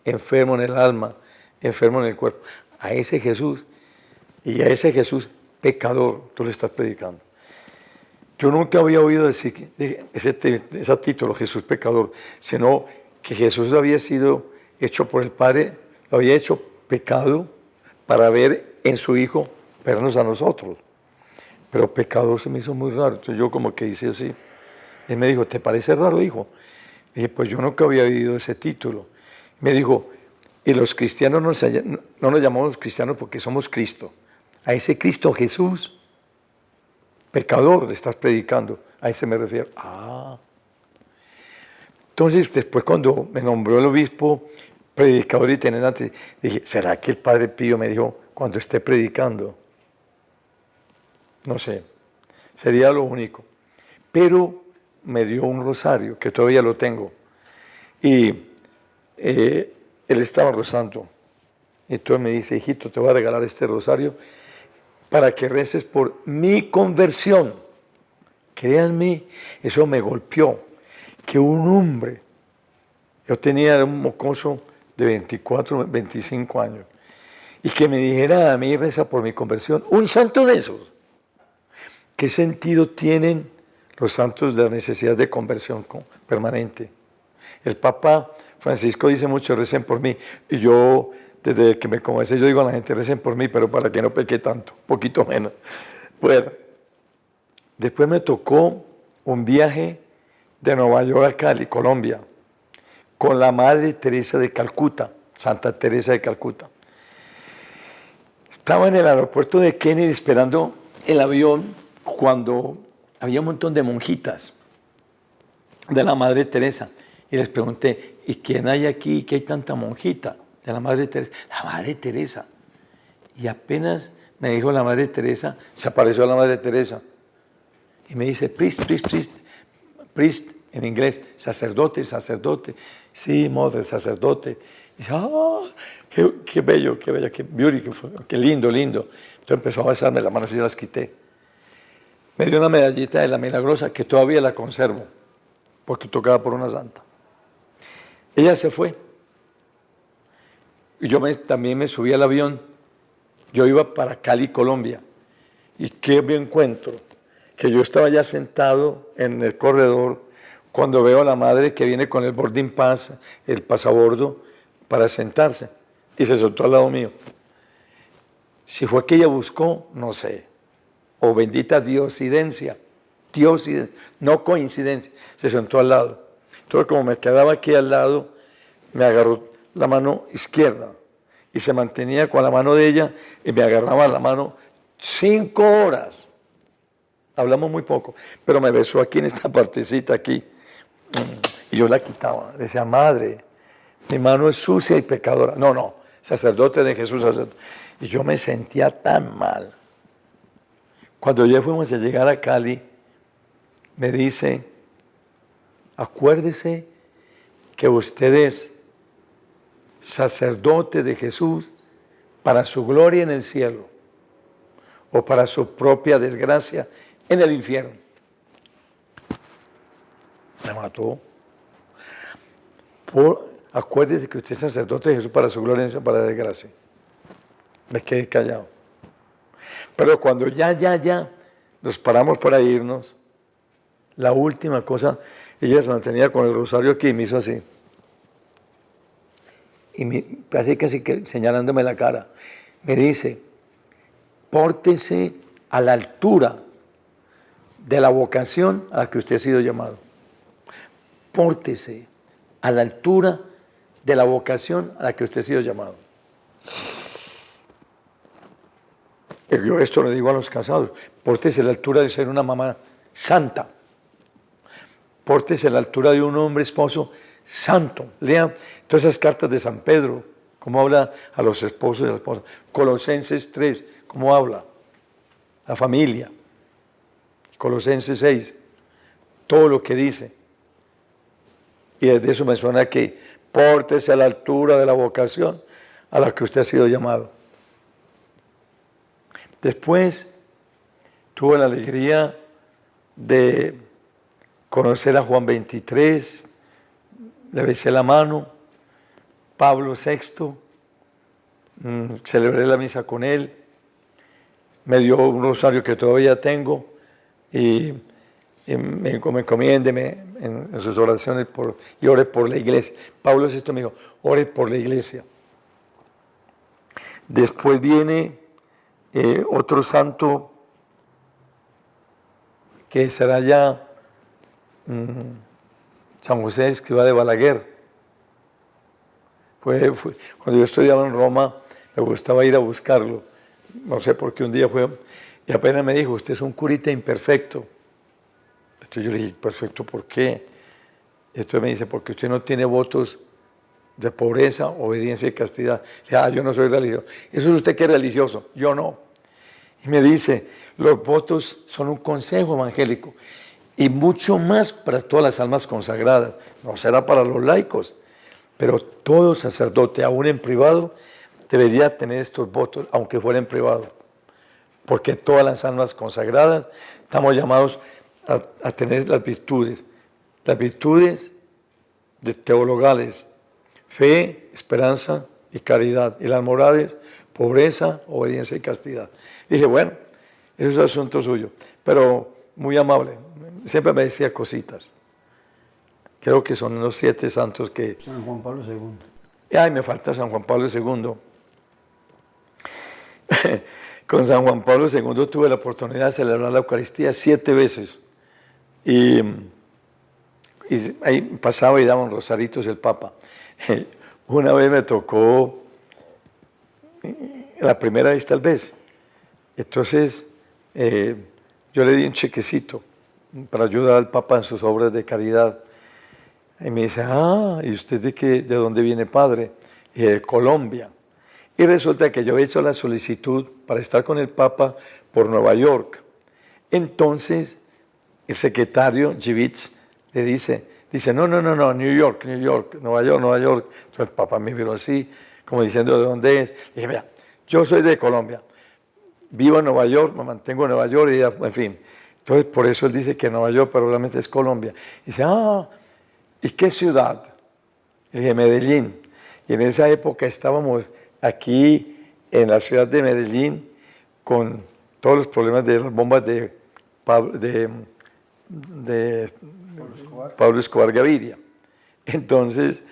Speaker 1: enfermo en el alma, enfermo en el cuerpo. A ese Jesús y a ese Jesús pecador tú le estás predicando. Yo nunca había oído decir ese título, Jesús pecador, sino que Jesús había sido hecho por el Padre, lo había hecho pecado para ver en su Hijo vernos a nosotros. Pero pecador se me hizo muy raro. Entonces yo como que hice así. Él me dijo, ¿te parece raro, hijo? Y dije, pues yo nunca había oído ese título. Me dijo, y los cristianos no nos llamamos cristianos porque somos Cristo. A ese Cristo Jesús, pecador, le estás predicando. A ese me refiero. Entonces, después cuando me nombró el obispo, predicador itinerante, dije, ¿será que el Padre Pío me dijo, cuando esté predicando? No sé, sería lo único. Pero me dio un rosario, que todavía lo tengo. Y él estaba rezando. Entonces me dice, hijito, te voy a regalar este rosario para que reces por mi conversión. Créanme, eso me golpeó. Que un hombre, yo tenía un mocoso de 24, 25 años, y que me dijera a mí, reza por mi conversión, un santo de esos. ¿Qué sentido tienen los santos de la necesidad de conversión permanente? El Papa Francisco dice mucho, recen por mí, y yo, desde que me comencé, yo digo a la gente, recen por mí, pero para que no peque tanto, un poquito menos. Bueno, después me tocó un viaje de Nueva York a Cali, Colombia, con la Madre Teresa de Calcuta, Santa Teresa de Calcuta. Estaba en el aeropuerto de Kennedy esperando el avión cuando había un montón de monjitas de la Madre Teresa. Y les pregunté, ¿y quién hay aquí? ¿Qué hay tanta monjita de la Madre Teresa? La Madre Teresa. Y apenas me dijo la Madre Teresa, se apareció la Madre Teresa. Y me dice, priest, en inglés, sacerdote. Sí, mother, sacerdote. Y dice, qué bello, qué beautiful, qué lindo. Entonces empezó a besarme las manos y yo las quité. Me dio una medallita de la Milagrosa que todavía la conservo, porque tocaba por una santa. Ella se fue. Y yo también me subí al avión. Yo iba para Cali, Colombia. ¿Y qué me encuentro? Que yo estaba ya sentado en el corredor cuando veo a la madre que viene con el boarding pass, el pasabordo, para sentarse. Y se sentó al lado mío. Si fue que ella buscó, no sé. O bendita diosidencia, no coincidencia. Se sentó al lado. Entonces, como me quedaba aquí al lado, me agarró la mano izquierda y se mantenía con la mano de ella y me agarraba la mano 5 horas. Hablamos muy poco, pero me besó aquí en esta partecita aquí y yo la quitaba. Decía, madre, mi mano es sucia y pecadora. No, sacerdote de Jesús, sacerdote. Y yo me sentía tan mal. Cuando ya fuimos a llegar a Cali, me dice, acuérdese que usted es sacerdote de Jesús para su gloria en el cielo o para su propia desgracia en el infierno. Me mató. Acuérdese que usted es sacerdote de Jesús para su gloria en el cielo, para la desgracia. Me quedé callado. Pero cuando ya nos paramos para irnos, la última cosa, ella se mantenía con el rosario aquí y me hizo así. Y casi que señalándome la cara, me dice, pórtese a la altura de la vocación a la que usted ha sido llamado. Pórtese a la altura de la vocación a la que usted ha sido llamado. Yo esto lo digo a los casados, pórtese a la altura de ser una mamá santa. Pórtese a la altura de un hombre esposo santo. Lean todas esas cartas de San Pedro, cómo habla a los esposos y a las esposas. Colosenses 3, cómo habla la familia. Colosenses 6, todo lo que dice. Y desde eso me suena que pórtese a la altura de la vocación a la que usted ha sido llamado. Después tuve la alegría de conocer a Juan 23, le besé la mano, Pablo VI, celebré la misa con él, me dio un rosario que todavía tengo y me encomiéndeme en sus oraciones y ore por la iglesia. Pablo VI me dijo, ore por la iglesia. Después viene otro santo que será ya San José Escrivá de Balaguer. Cuando yo estudiaba en Roma, me gustaba ir a buscarlo. No sé por qué un día fue, y apenas me dijo, usted es un curita imperfecto. Entonces yo le dije, perfecto, ¿por qué? Entonces me dice, porque usted no tiene votos de pobreza, obediencia y castidad. Le dije, yo no soy religioso. Eso es usted que es religioso, yo no. Y me dice, los votos son un consejo evangélico y mucho más para todas las almas consagradas. No será para los laicos, pero todo sacerdote, aún en privado, debería tener estos votos, aunque fuera en privado. Porque todas las almas consagradas estamos llamados a tener las virtudes teologales, fe, esperanza y caridad, y las morales, pobreza, obediencia y castidad. Dije, bueno, eso es asunto suyo, pero muy amable, siempre me decía cositas. Creo que son los 7 santos que...
Speaker 2: San Juan Pablo II.
Speaker 1: Ay, me falta San Juan Pablo II. Con San Juan Pablo II tuve la oportunidad de celebrar la Eucaristía 7 veces. Y ahí pasaba y daban rosaritos el Papa. Una vez me tocó, la primera vez tal vez. Entonces, yo le di un chequecito para ayudar al Papa en sus obras de caridad. Y me dice, ¿y usted de dónde viene, padre? Y de Colombia. Y resulta que yo he hecho la solicitud para estar con el Papa por Nueva York. Entonces, el secretario, Givitz, le dice, no, New York, Nueva York. Entonces el Papa me miró así, como diciendo, ¿de dónde es? Le dije, vea, yo soy de Colombia, vivo en Nueva York, me mantengo en Nueva York, y en fin. Entonces, por eso él dice que Nueva York, pero realmente es Colombia. Y dice, ¿y qué ciudad? Le dije, Medellín. Y en esa época estábamos aquí en la ciudad de Medellín con todos los problemas de las bombas de Pablo Escobar Gaviria. Entonces,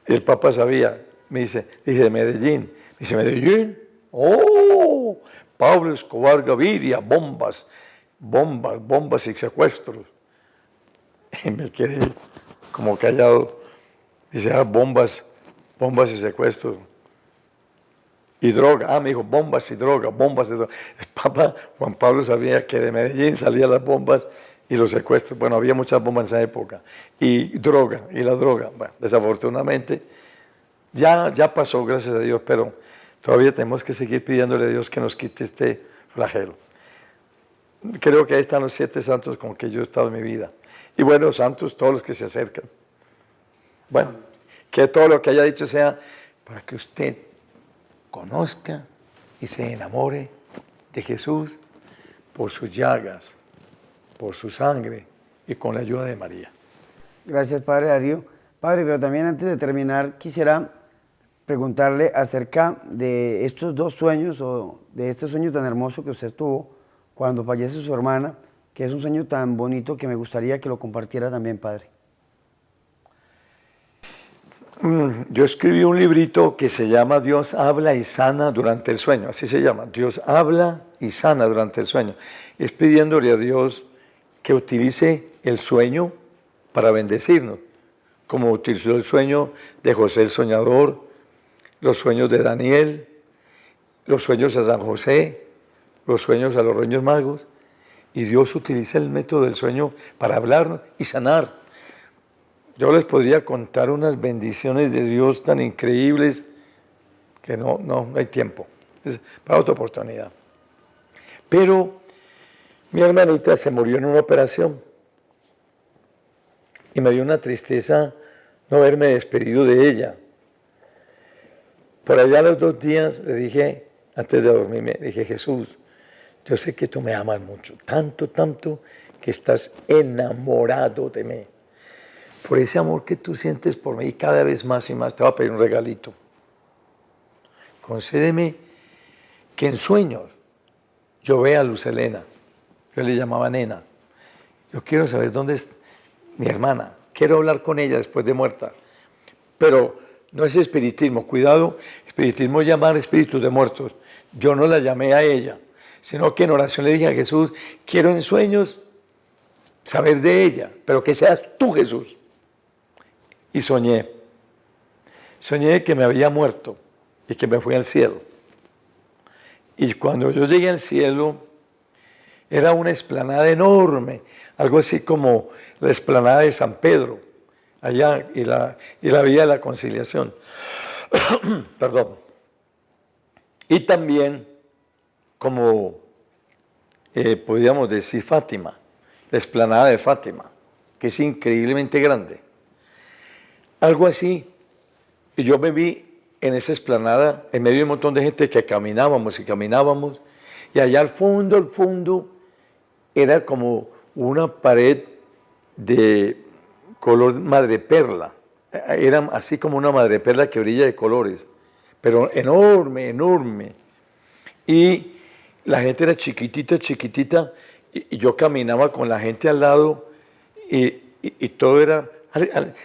Speaker 1: el Papa sabía, dije, de Medellín. Me dice, ¿Medellín? ¡Oh! Pablo Escobar Gaviria, bombas y secuestros. Y me quedé como callado. Dice, bombas y secuestros. Y droga. Me dijo, bombas y droga. El Papa Juan Pablo sabía que de Medellín salían las bombas y los secuestros. Bueno, había muchas bombas en esa época. Y la droga. Bueno, desafortunadamente, ya pasó, gracias a Dios, pero todavía tenemos que seguir pidiéndole a Dios que nos quite este flagelo. Creo que ahí están los 7 santos con que yo he estado en mi vida. Y bueno, santos, todos los que se acercan. Bueno, que todo lo que haya dicho sea para que usted conozca y se enamore de Jesús por sus llagas, por su sangre y con la ayuda de María.
Speaker 2: Gracias, Padre Darío. Padre, pero también antes de terminar, quisiera preguntarle acerca de estos 2 sueños o de este sueño tan hermoso que usted tuvo cuando fallece su hermana, que es un sueño tan bonito que me gustaría que lo compartiera también, Padre.
Speaker 1: Yo escribí un librito que se llama Dios habla y sana durante el sueño, así se llama, Dios habla y sana durante el sueño. Es pidiéndole a Dios que utilice el sueño para bendecirnos, como utilizó el sueño de José el soñador, los sueños de Daniel, los sueños a San José, los sueños a los Reyes Magos, y Dios utiliza el método del sueño para hablarnos y sanar. Yo les podría contar unas bendiciones de Dios tan increíbles que no hay tiempo. Es para otra oportunidad. Pero mi hermanita se murió en una operación y me dio una tristeza no haberme despedido de ella. Por allá a los 2 días le dije, antes de dormirme, dije, Jesús, yo sé que tú me amas mucho, tanto que estás enamorado de mí. Por ese amor que tú sientes por mí, cada vez más y más, te voy a pedir un regalito. Concédeme que en sueños yo vea a Luz Helena. Yo le llamaba nena. Yo quiero saber dónde es mi hermana. Quiero hablar con ella después de muerta. Pero no es espiritismo. Cuidado, espiritismo es llamar espíritus de muertos. Yo no la llamé a ella, sino que en oración le dije a Jesús, quiero en sueños saber de ella, pero que seas tú, Jesús. Y soñé que me había muerto y que me fui al cielo. Y cuando yo llegué al cielo, era una explanada enorme, algo así como la explanada de San Pedro, allá, y la vía de la conciliación. Perdón. Y también, como podríamos decir, Fátima, la explanada de Fátima, que es increíblemente grande. Algo así. Y yo me vi en esa explanada, en medio de un montón de gente que caminábamos, y allá al fondo, era como una pared de color madreperla. Era así como una madreperla que brilla de colores, pero enorme, enorme. Y la gente era chiquitita, chiquitita, y yo caminaba con la gente al lado, y todo era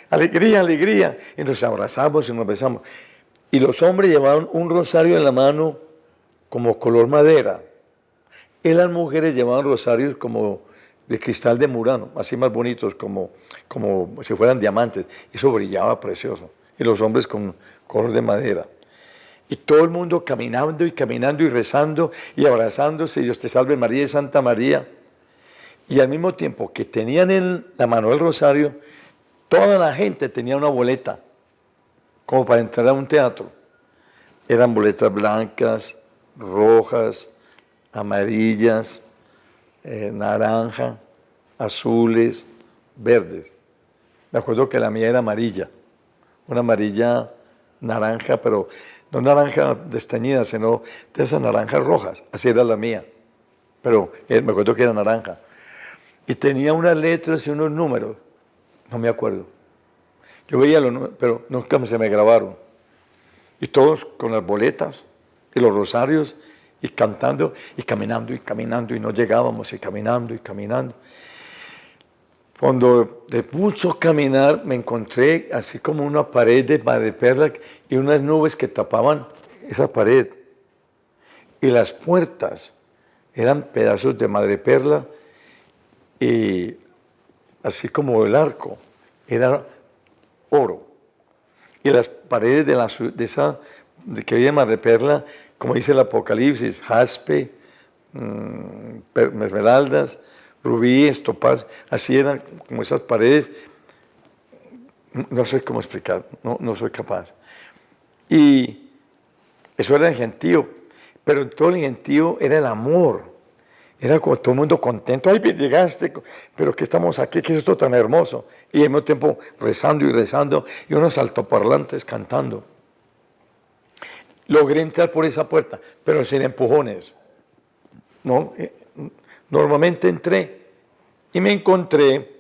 Speaker 1: alegría, alegría. Y nos abrazamos y nos besamos. Y los hombres llevaban un rosario en la mano como color madera. Y las mujeres llevaban rosarios como de cristal de Murano, así más bonitos, como si fueran diamantes. Eso brillaba precioso. Y los hombres con color de madera. Y todo el mundo caminando y caminando y rezando y abrazándose. Dios te salve María y Santa María. Y al mismo tiempo que tenían en la mano el rosario, toda la gente tenía una boleta, como para entrar a un teatro. Eran boletas blancas, rojas, amarillas, naranja, azules, verdes. Me acuerdo que la mía era amarilla, una amarilla naranja, pero no naranja desteñida, sino de esas naranjas rojas. Así era la mía, pero me acuerdo que era naranja. Y tenía unas letras y unos números, no me acuerdo. Yo veía los números, pero nunca se me grabaron. Y todos con las boletas y los rosarios, y cantando y caminando, y no llegábamos, y caminando y caminando. Cuando de mucho caminar me encontré así como una pared de madreperla y unas nubes que tapaban esa pared. Y las puertas eran pedazos de madreperla, y así como el arco era oro. Y las paredes de que había madreperla, como dice el Apocalipsis, jaspe, esmeraldas, rubíes, topaz, así eran como esas paredes. No sé cómo explicar, no soy capaz. Y eso era el gentío, pero en todo el gentío era el amor. Era como todo el mundo contento. ¡Ay, llegaste! Pero que estamos aquí, que es esto tan hermoso. Y al mismo tiempo rezando y rezando, y unos altoparlantes cantando. Logré entrar por esa puerta, pero sin empujones. ¿No? Normalmente entré y me encontré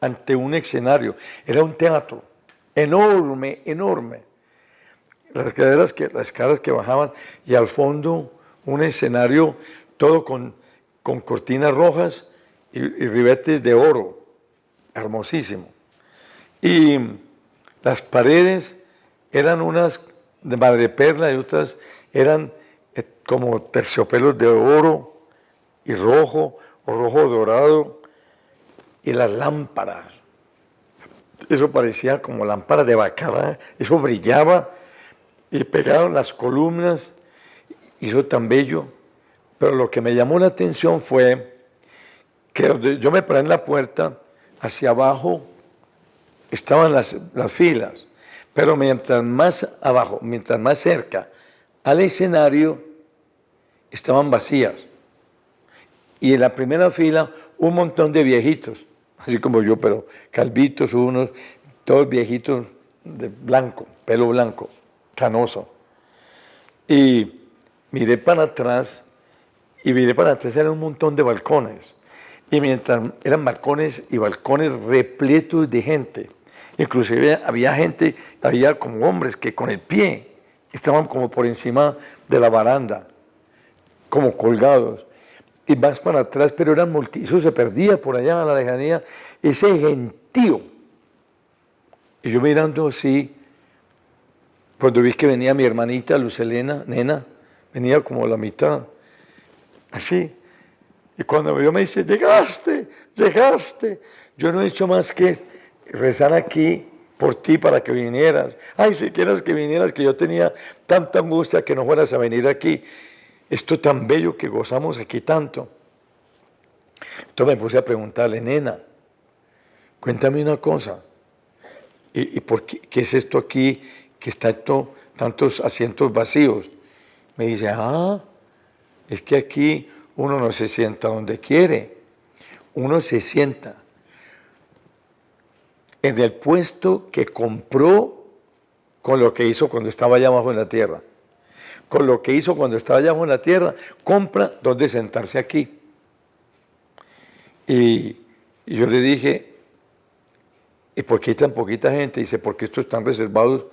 Speaker 1: ante un escenario. Era un teatro enorme, enorme. Las escaleras que bajaban, y al fondo un escenario todo con cortinas rojas y ribetes de oro, hermosísimo. Y las paredes eran unas de madreperla y otras eran como terciopelos de oro y rojo o rojo dorado. Y las lámparas, eso parecía como lámparas de bacalao, eso brillaba y pegaron las columnas, y eso tan bello. Pero lo que me llamó la atención fue que donde yo me paré en la puerta, hacia abajo estaban las filas, pero mientras más abajo, mientras más cerca al escenario, estaban vacías. Y en la primera fila un montón de viejitos, así como yo, pero calvitos unos, todos viejitos de blanco, pelo blanco, canoso. Y miré para atrás, eran un montón de balcones. Y mientras eran balcones y balcones repletos de gente. Inclusive había como hombres que con el pie estaban como por encima de la baranda, como colgados. Y más para atrás, pero eso se perdía por allá en la lejanía, ese gentío. Y yo mirando así, cuando vi que venía mi hermanita Luz Helena, nena, venía como la mitad, así. Y cuando me vio me dice, llegaste. Yo no he hecho más que rezar aquí por ti para que vinieras. Ay, si quieras que vinieras, que yo tenía tanta angustia que no fueras a venir aquí. Esto tan bello que gozamos aquí tanto. Entonces me puse a preguntarle, nena, cuéntame una cosa. ¿Y por qué es esto aquí que está tantos asientos vacíos? Me dice, es que aquí uno no se sienta donde quiere. Uno se sienta en el puesto que compró con lo que hizo cuando estaba allá abajo en la tierra. Con lo que hizo cuando estaba allá abajo en la tierra, compra dónde sentarse aquí. Y Y yo le dije, ¿y por qué hay tan poquita gente? Dice, porque estos están reservados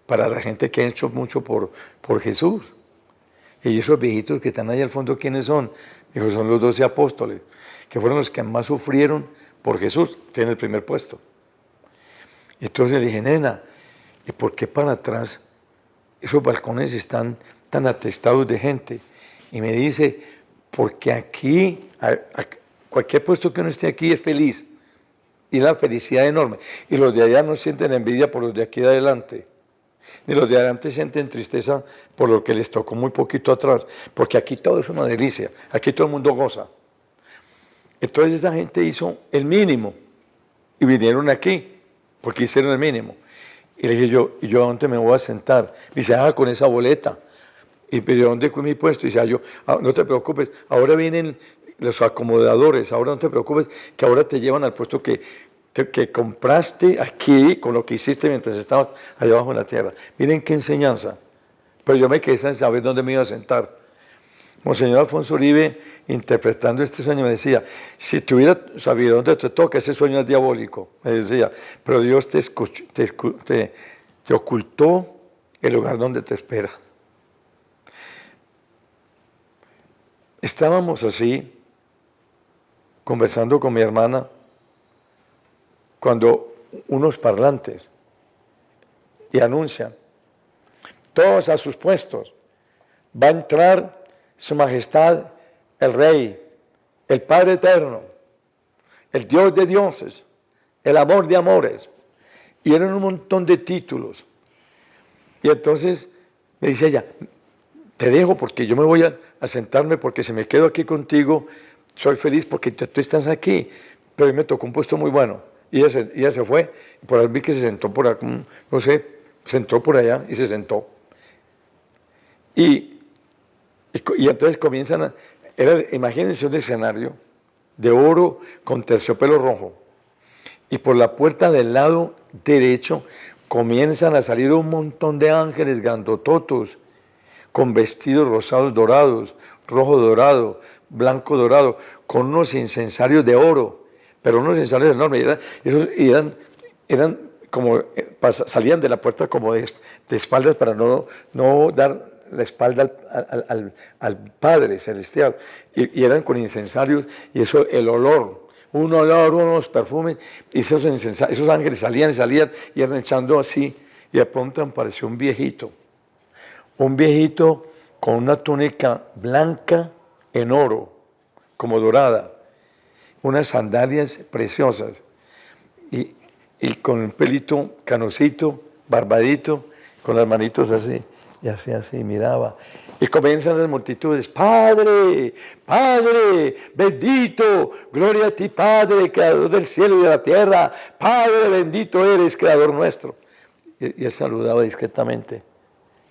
Speaker 1: para la gente que ha hecho mucho por Jesús. Y esos viejitos que están ahí al fondo, ¿quiénes son? Dijo, son los 12 apóstoles, que fueron los que más sufrieron por Jesús, tienen el primer puesto. Y entonces le dije, nena, ¿y por qué para atrás esos balcones están tan atestados de gente? Y me dice, porque aquí, cualquier puesto que uno esté aquí es feliz. Y la felicidad enorme. Y los de allá no sienten envidia por los de aquí de adelante. Ni los de adelante sienten tristeza por lo que les tocó muy poquito atrás. Porque aquí todo es una delicia. Aquí todo el mundo goza. Entonces esa gente hizo el mínimo. Y vinieron aquí. Porque hicieron el mínimo. Y le dije yo, ¿y yo a dónde me voy a sentar? Me dice, con esa boleta. Y pero ¿dónde fue mi puesto? Y dice, yo, no te preocupes, ahora vienen los acomodadores, ahora no te preocupes, que ahora te llevan al puesto que compraste aquí con lo que hiciste mientras estabas allá abajo en la tierra. Miren qué enseñanza. Pero yo me quedé sin saber dónde me iba a sentar. Monseñor Alfonso Uribe, interpretando este sueño, me decía, si te hubiera sabido dónde te toca, ese sueño es diabólico, me decía, pero Dios te ocultó el lugar donde te espera. Estábamos así, conversando con mi hermana, cuando unos parlantes y anuncian, todos a sus puestos, va a entrar Su Majestad el Rey, el Padre Eterno, el Dios de dioses, el amor de amores, y eran un montón de títulos. Y entonces me dice ella, te dejo porque yo me voy a sentarme, porque si me quedo aquí contigo, soy feliz porque tú estás aquí, pero a mí me tocó un puesto muy bueno. Y ella se fue, y por ahí vi que se sentó por acá, no sé, sentó por allá y se sentó. Y entonces comienzan imagínense un escenario de oro con terciopelo rojo. Y por la puerta del lado derecho comienzan a salir un montón de ángeles grandototos, con vestidos rosados dorados, rojo dorado, blanco dorado, con unos incensarios de oro, pero unos incensarios enormes, eran como, salían de la puerta como de espaldas para no dar la espalda al Padre Celestial, y eran con incensarios, y eso, el olor, unos perfumes, y esos ángeles salían, y eran echando así, y de pronto apareció un viejito con una túnica blanca en oro, como dorada, unas sandalias preciosas, y con un pelito canosito, barbadito, con las manitos así, y así, miraba. Y comienzan las multitudes, Padre, Padre, bendito, gloria a ti, Padre, creador del cielo y de la tierra, Padre, bendito eres, creador nuestro. Y él saludaba discretamente.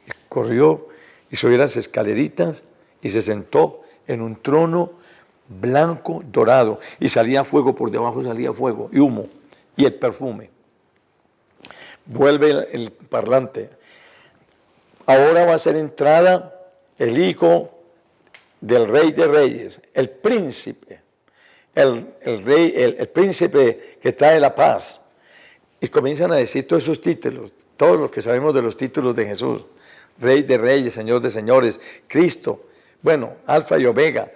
Speaker 1: Y corrió y subió las escaleritas y se sentó en un trono blanco, dorado, y salía fuego, por debajo salía fuego y humo, y el perfume. Vuelve el parlante. Ahora va a ser entrada el hijo del Rey de Reyes, el príncipe, el príncipe que trae la paz. Y comienzan a decir todos esos títulos, todos los que sabemos de los títulos de Jesús: Rey de Reyes, Señor de Señores, Cristo, bueno, Alfa y Omega.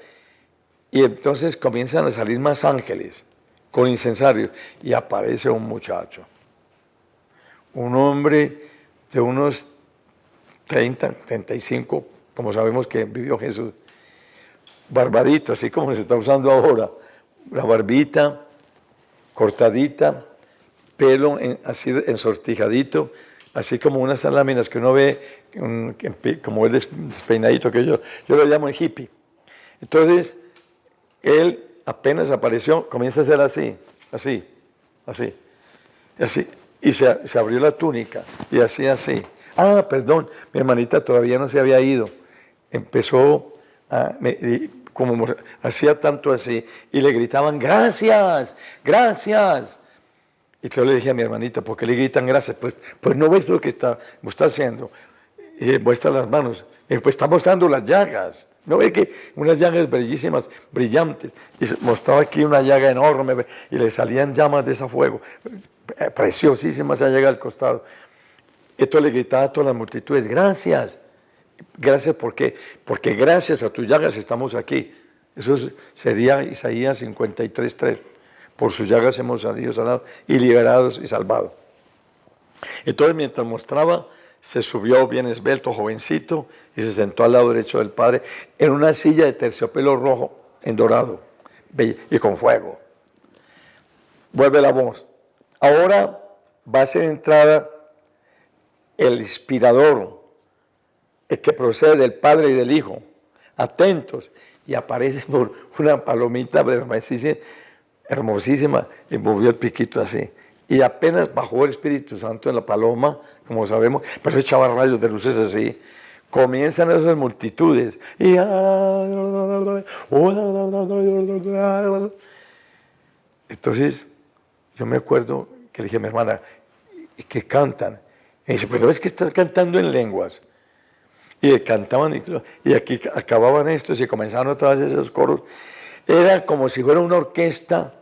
Speaker 1: Y entonces comienzan a salir más ángeles con incensarios, y aparece un muchacho, un hombre de unos 30, 35, como sabemos que vivió Jesús, barbadito, así como se está usando ahora, la barbita cortadita, pelo así ensortijadito, así como unas láminas que uno ve, como el despeinadito, que yo lo llamo el hippie. Entonces, él apenas apareció, comienza a ser así, y se abrió la túnica, y así. Perdón, mi hermanita todavía no se había ido. Empezó, como hacía tanto así, y le gritaban, gracias, gracias. Y yo le dije a mi hermanita, ¿por qué le gritan gracias? Pues no ves lo que está haciendo. Y muestra las manos, pues está mostrando las llagas. No ve que unas llagas bellísimas, brillantes, y mostraba aquí una llaga enorme y le salían llamas de ese fuego, preciosísima esa llaga al costado. Esto le gritaba a todas las multitudes, gracias, gracias, ¿por qué? Porque gracias a tus llagas estamos aquí. Eso sería Isaías 53:3. Por sus llagas hemos salido sanados y liberados y salvados. Entonces, mientras mostraba, se subió bien esbelto, jovencito, y se sentó al lado derecho del Padre en una silla de terciopelo rojo, en dorado, y con fuego. Vuelve la voz. Ahora va a ser entrada el inspirador, el que procede del Padre y del Hijo. Atentos. Y aparece por una palomita hermosísima, y movió el piquito así. Y apenas bajó el Espíritu Santo en la paloma, como sabemos, pero echaba rayos de luces así. Comienzan esas multitudes. Y entonces, yo me acuerdo que le dije a mi hermana, ¿y qué cantan? Y dice, pero es que estás cantando en lenguas. Y cantaban, y aquí acababan estos y comenzaban otra vez esos coros. Era como si fuera una orquesta,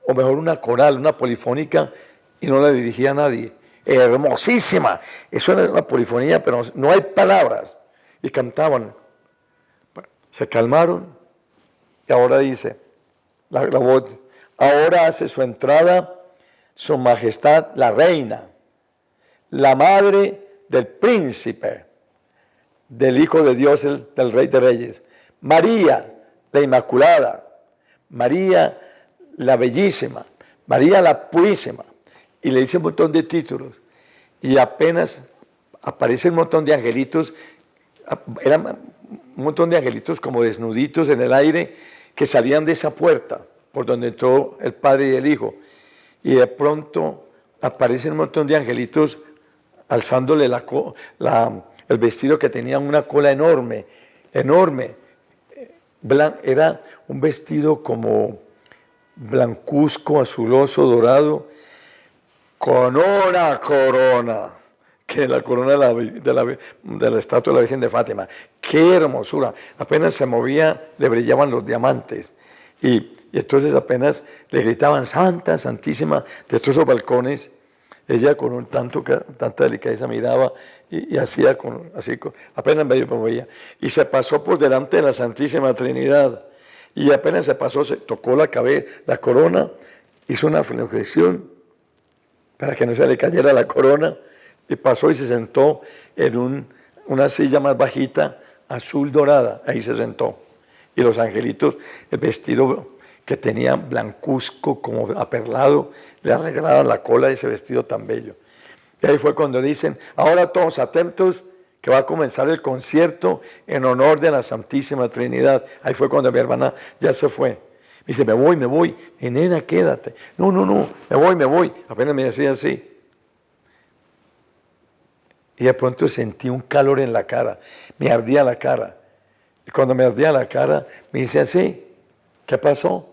Speaker 1: o mejor una coral, una polifónica, y no la dirigía a nadie. Hermosísima. Eso era una polifonía, pero no hay palabras. Y cantaban. Bueno, se calmaron, y ahora dice, la voz, ahora hace su entrada su majestad la reina, la madre del príncipe, del Hijo de Dios, del Rey de Reyes. María, la Inmaculada. María, la Bellísima. María, la Purísima. Y le dice un montón de títulos. Y apenas aparece un montón de angelitos. Eran un montón de angelitos como desnuditos en el aire que salían de esa puerta por donde entró el Padre y el Hijo. Y de pronto aparecen un montón de angelitos alzándole el vestido que tenía una cola enorme, enorme. Era un vestido como blancuzco, azuloso, dorado, con una corona, que la corona de la estatua de la Virgen de Fátima. ¡Qué hermosura! Apenas se movía, le brillaban los diamantes. Y entonces apenas le gritaban, Santa, Santísima, de todos esos balcones. Ella con tanta delicadeza miraba y hacía apenas medio movía. Y se pasó por delante de la Santísima Trinidad. Y apenas se pasó, se tocó la cabeza, la corona, hizo una flexión para que no se le cayera la corona. Y pasó y se sentó en una silla más bajita, azul dorada. Ahí se sentó. Y los angelitos, el vestido que tenía blancuzco, como aperlado, le arreglaban la cola de ese vestido tan bello. Y ahí fue cuando dicen, ahora todos atentos, que va a comenzar el concierto en honor de la Santísima Trinidad. Ahí fue cuando mi hermana ya se fue. Me dice, me voy. Y nena, quédate. No, me voy. Apenas me decía así. Y de pronto sentí un calor en la cara. Me ardía la cara. Y cuando me ardía la cara, me dice así, ¿qué pasó?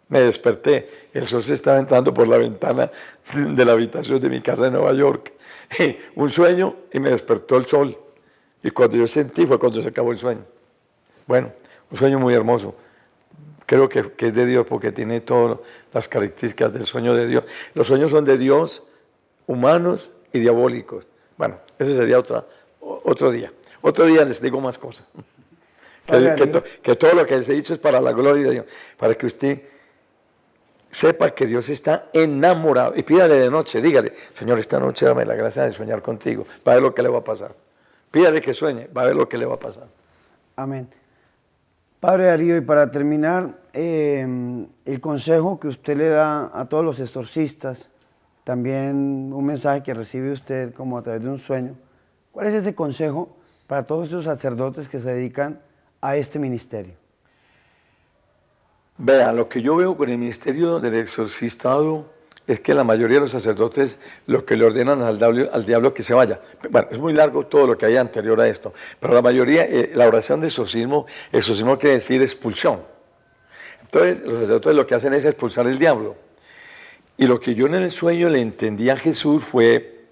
Speaker 1: Me desperté, el sol se estaba entrando por la ventana de la habitación de mi casa en Nueva York. Un sueño y me despertó el sol. Y cuando yo sentí fue cuando se acabó el sueño. Bueno, un sueño muy hermoso. Creo que es de Dios porque tiene todas las características del sueño de Dios. Los sueños son de Dios, humanos y diabólicos. Bueno, ese sería otro día. Otro día les digo más cosas. Que todo lo que les he dicho es para la gloria de Dios, para que usted sepa que Dios está enamorado. Y pídale de noche, dígale, Señor, esta noche dame la gracia de soñar contigo, va a ver lo que le va a pasar. Pídale que sueñe, va a ver lo que le va a pasar.
Speaker 2: Amén. Padre Darío, y para terminar, el consejo que usted le da a todos los exorcistas, también un mensaje que recibe usted como a través de un sueño, ¿cuál es ese consejo para todos esos sacerdotes que se dedican a este ministerio?
Speaker 1: Vean, lo que yo veo con el ministerio del exorcistado es que la mayoría de los sacerdotes lo que le ordenan al diablo que se vaya. Bueno, es muy largo todo lo que hay anterior a esto, pero la mayoría, la oración de exorcismo quiere decir expulsión. Entonces, los sacerdotes lo que hacen es expulsar el diablo. Y lo que yo en el sueño le entendí a Jesús fue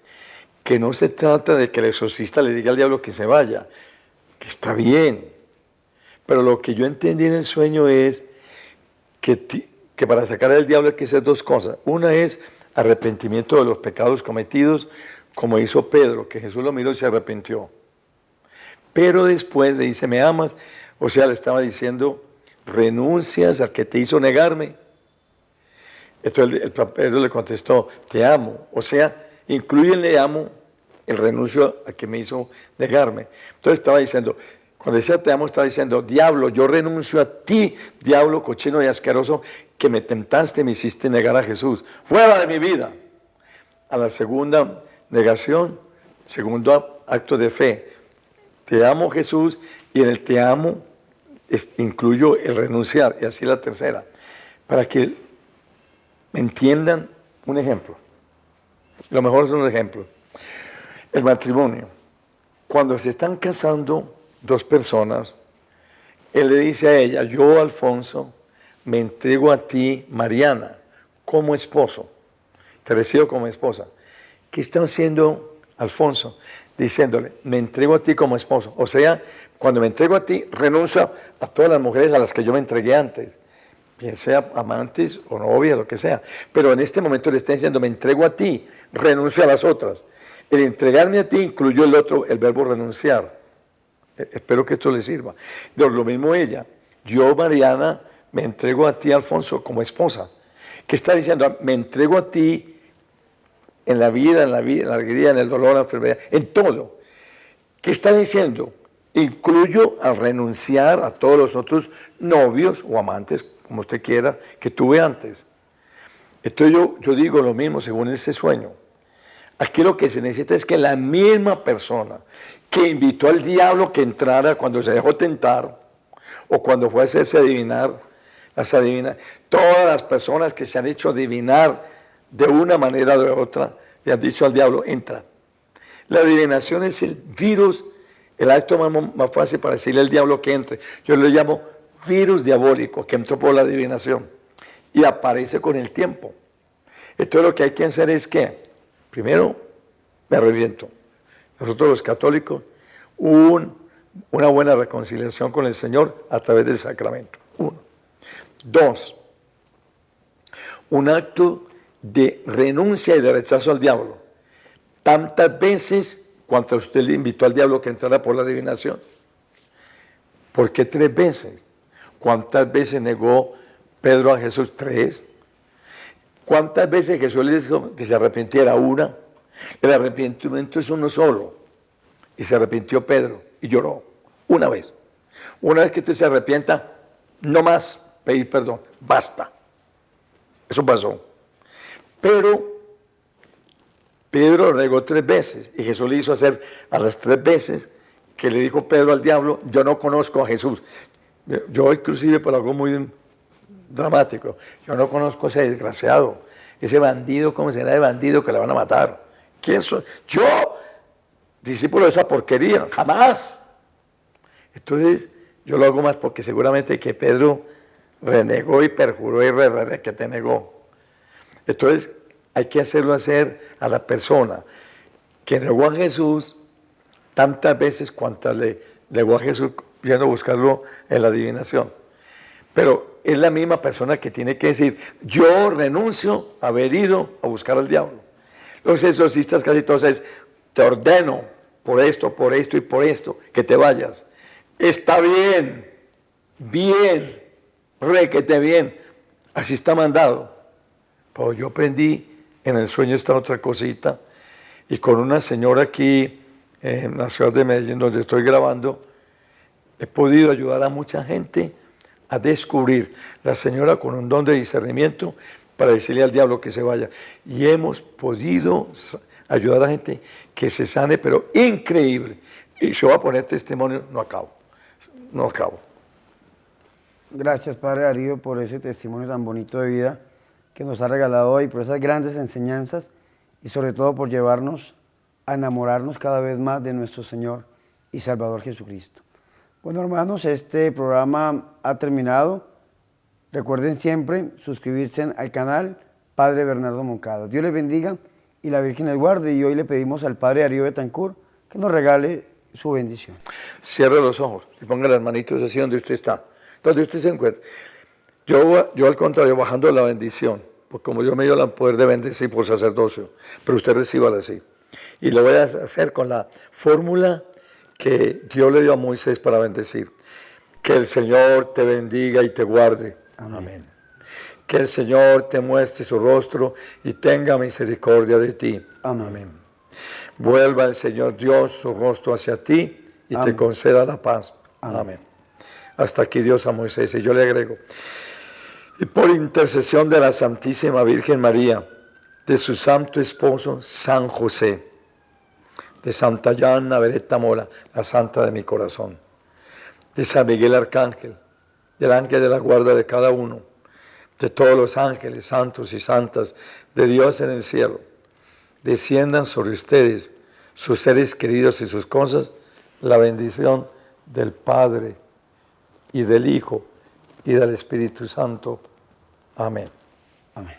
Speaker 1: que no se trata de que el exorcista le diga al diablo que se vaya, que está bien, Pero lo que yo entendí en el sueño es que para sacar al diablo hay que hacer dos cosas. Una es arrepentimiento de los pecados cometidos, como hizo Pedro, que Jesús lo miró y se arrepintió. Pero después le dice, ¿me amas? O sea, le estaba diciendo, renuncias al que te hizo negarme. Entonces Pedro le contestó, te amo. O sea, incluye el le amo, el renuncio a que me hizo negarme. Entonces estaba diciendo, cuando decía te amo, estaba diciendo, diablo, yo renuncio a ti, diablo cochino y asqueroso, que me tentaste y me hiciste negar a Jesús. Fuera de mi vida. A la segunda negación, segundo acto de fe. Te amo, Jesús, y en el te amo incluyo el renunciar, y así la tercera. Para que me entiendan un ejemplo. Lo mejor es un ejemplo. El matrimonio. Cuando se están casando dos personas, él le dice a ella, yo, Alfonso, me entrego a ti, Mariana, como esposo. Te recibo como esposa. ¿Qué está haciendo Alfonso? Diciéndole, me entrego a ti como esposo. O sea, cuando me entrego a ti, renuncio a todas las mujeres a las que yo me entregué antes. Bien sea amantes o novias, lo que sea. Pero en este momento le está diciendo, me entrego a ti, renuncio a las otras. El entregarme a ti incluyó el otro, el verbo renunciar. Espero que esto le sirva. Lo mismo ella. Yo, Mariana, me entrego a ti, Alfonso, como esposa. ¿Qué está diciendo? Me entrego a ti en la vida, en la alegría, en el dolor, en la enfermedad, en todo. ¿Qué está diciendo? Incluyo al renunciar a todos los otros novios o amantes, como usted quiera, que tuve antes. Entonces yo digo lo mismo según ese sueño. Aquí lo que se necesita es que la misma persona que invitó al diablo que entrara cuando se dejó tentar o cuando fue a hacerse adivinar, todas las personas que se han hecho adivinar de una manera o de otra, le han dicho al diablo, entra. La adivinación es el virus, el acto más fácil para decirle al diablo que entre. Yo lo llamo virus diabólico, que entró por la adivinación y aparece con el tiempo. Entonces lo que hay que hacer es que, primero, me arrepiento. Nosotros los católicos, una buena reconciliación con el Señor a través del sacramento. 1. 2. Un acto de renuncia y de rechazo al diablo. Tantas veces cuanto usted le invitó al diablo que entrara por la adivinación. ¿Por qué 3 veces? ¿Cuántas veces negó Pedro a Jesús? 3. ¿Cuántas veces Jesús le dijo que se arrepintiera? 1. El arrepentimiento es uno solo. Y se arrepintió Pedro y lloró. Una vez. Una vez que usted se arrepienta, no más pedir perdón. Basta. Eso pasó. Pero Pedro negó 3 veces. Y Jesús le hizo hacer a las 3 veces que le dijo Pedro al diablo, yo no conozco a Jesús. Yo inclusive por algo muy dramático, yo no conozco a ese desgraciado, ese bandido, ¿cómo será de bandido que le van a matar? ¿Quién soy? Yo, discípulo de esa porquería, jamás. Entonces, yo lo hago más porque seguramente que Pedro renegó y perjuró y que te negó. Entonces, hay que hacerlo hacer a la persona que negó a Jesús tantas veces cuantas le negó a Jesús yendo a buscarlo en la adivinación. Pero es la misma persona que tiene que decir, yo renuncio a haber ido a buscar al diablo. Los exorcistas casi todos es, te ordeno por esto y por esto, que te vayas. Está bien, requete bien, así está mandado. Pero yo aprendí en el sueño esta otra cosita, y con una señora aquí en la ciudad de Medellín, donde estoy grabando, he podido ayudar a mucha gente a descubrir, la señora con un don de discernimiento para decirle al diablo que se vaya. Y hemos podido ayudar a la gente que se sane, pero increíble. Y yo voy a poner testimonio, no acabo.
Speaker 2: Gracias, Padre Darío, por ese testimonio tan bonito de vida que nos ha regalado hoy, por esas grandes enseñanzas y sobre todo por llevarnos a enamorarnos cada vez más de nuestro Señor y Salvador Jesucristo. Bueno, hermanos, este programa ha terminado. Recuerden siempre suscribirse al canal Padre Bernardo Moncada. Dios les bendiga y la Virgen les guarde. Y hoy le pedimos al Padre Darío Betancourt que nos regale su bendición.
Speaker 1: Cierre los ojos y ponga las manitos así donde usted está, donde usted se encuentra. Yo al contrario, bajando la bendición, porque como Dios me dio el poder de bendecir por sacerdocio, pero usted recíbala así. Y lo voy a hacer con la fórmula que Dios le dio a Moisés para bendecir. Que el Señor te bendiga y te guarde. Amén. Que el Señor te muestre su rostro y tenga misericordia de ti.
Speaker 2: Amén.
Speaker 1: Vuelva el Señor Dios su rostro hacia ti y te conceda la paz. Amén. Hasta aquí Dios a Moisés. Y yo le agrego, y por intercesión de la Santísima Virgen María, de su santo esposo San José, de Santa Yana Beretta Mola, la santa de mi corazón, de San Miguel Arcángel, del ángel de la guarda de cada uno, de todos los ángeles, santos y santas de Dios en el cielo, desciendan sobre ustedes, sus seres queridos y sus cosas, la bendición del Padre y del Hijo y del Espíritu Santo. Amén.
Speaker 2: Amén.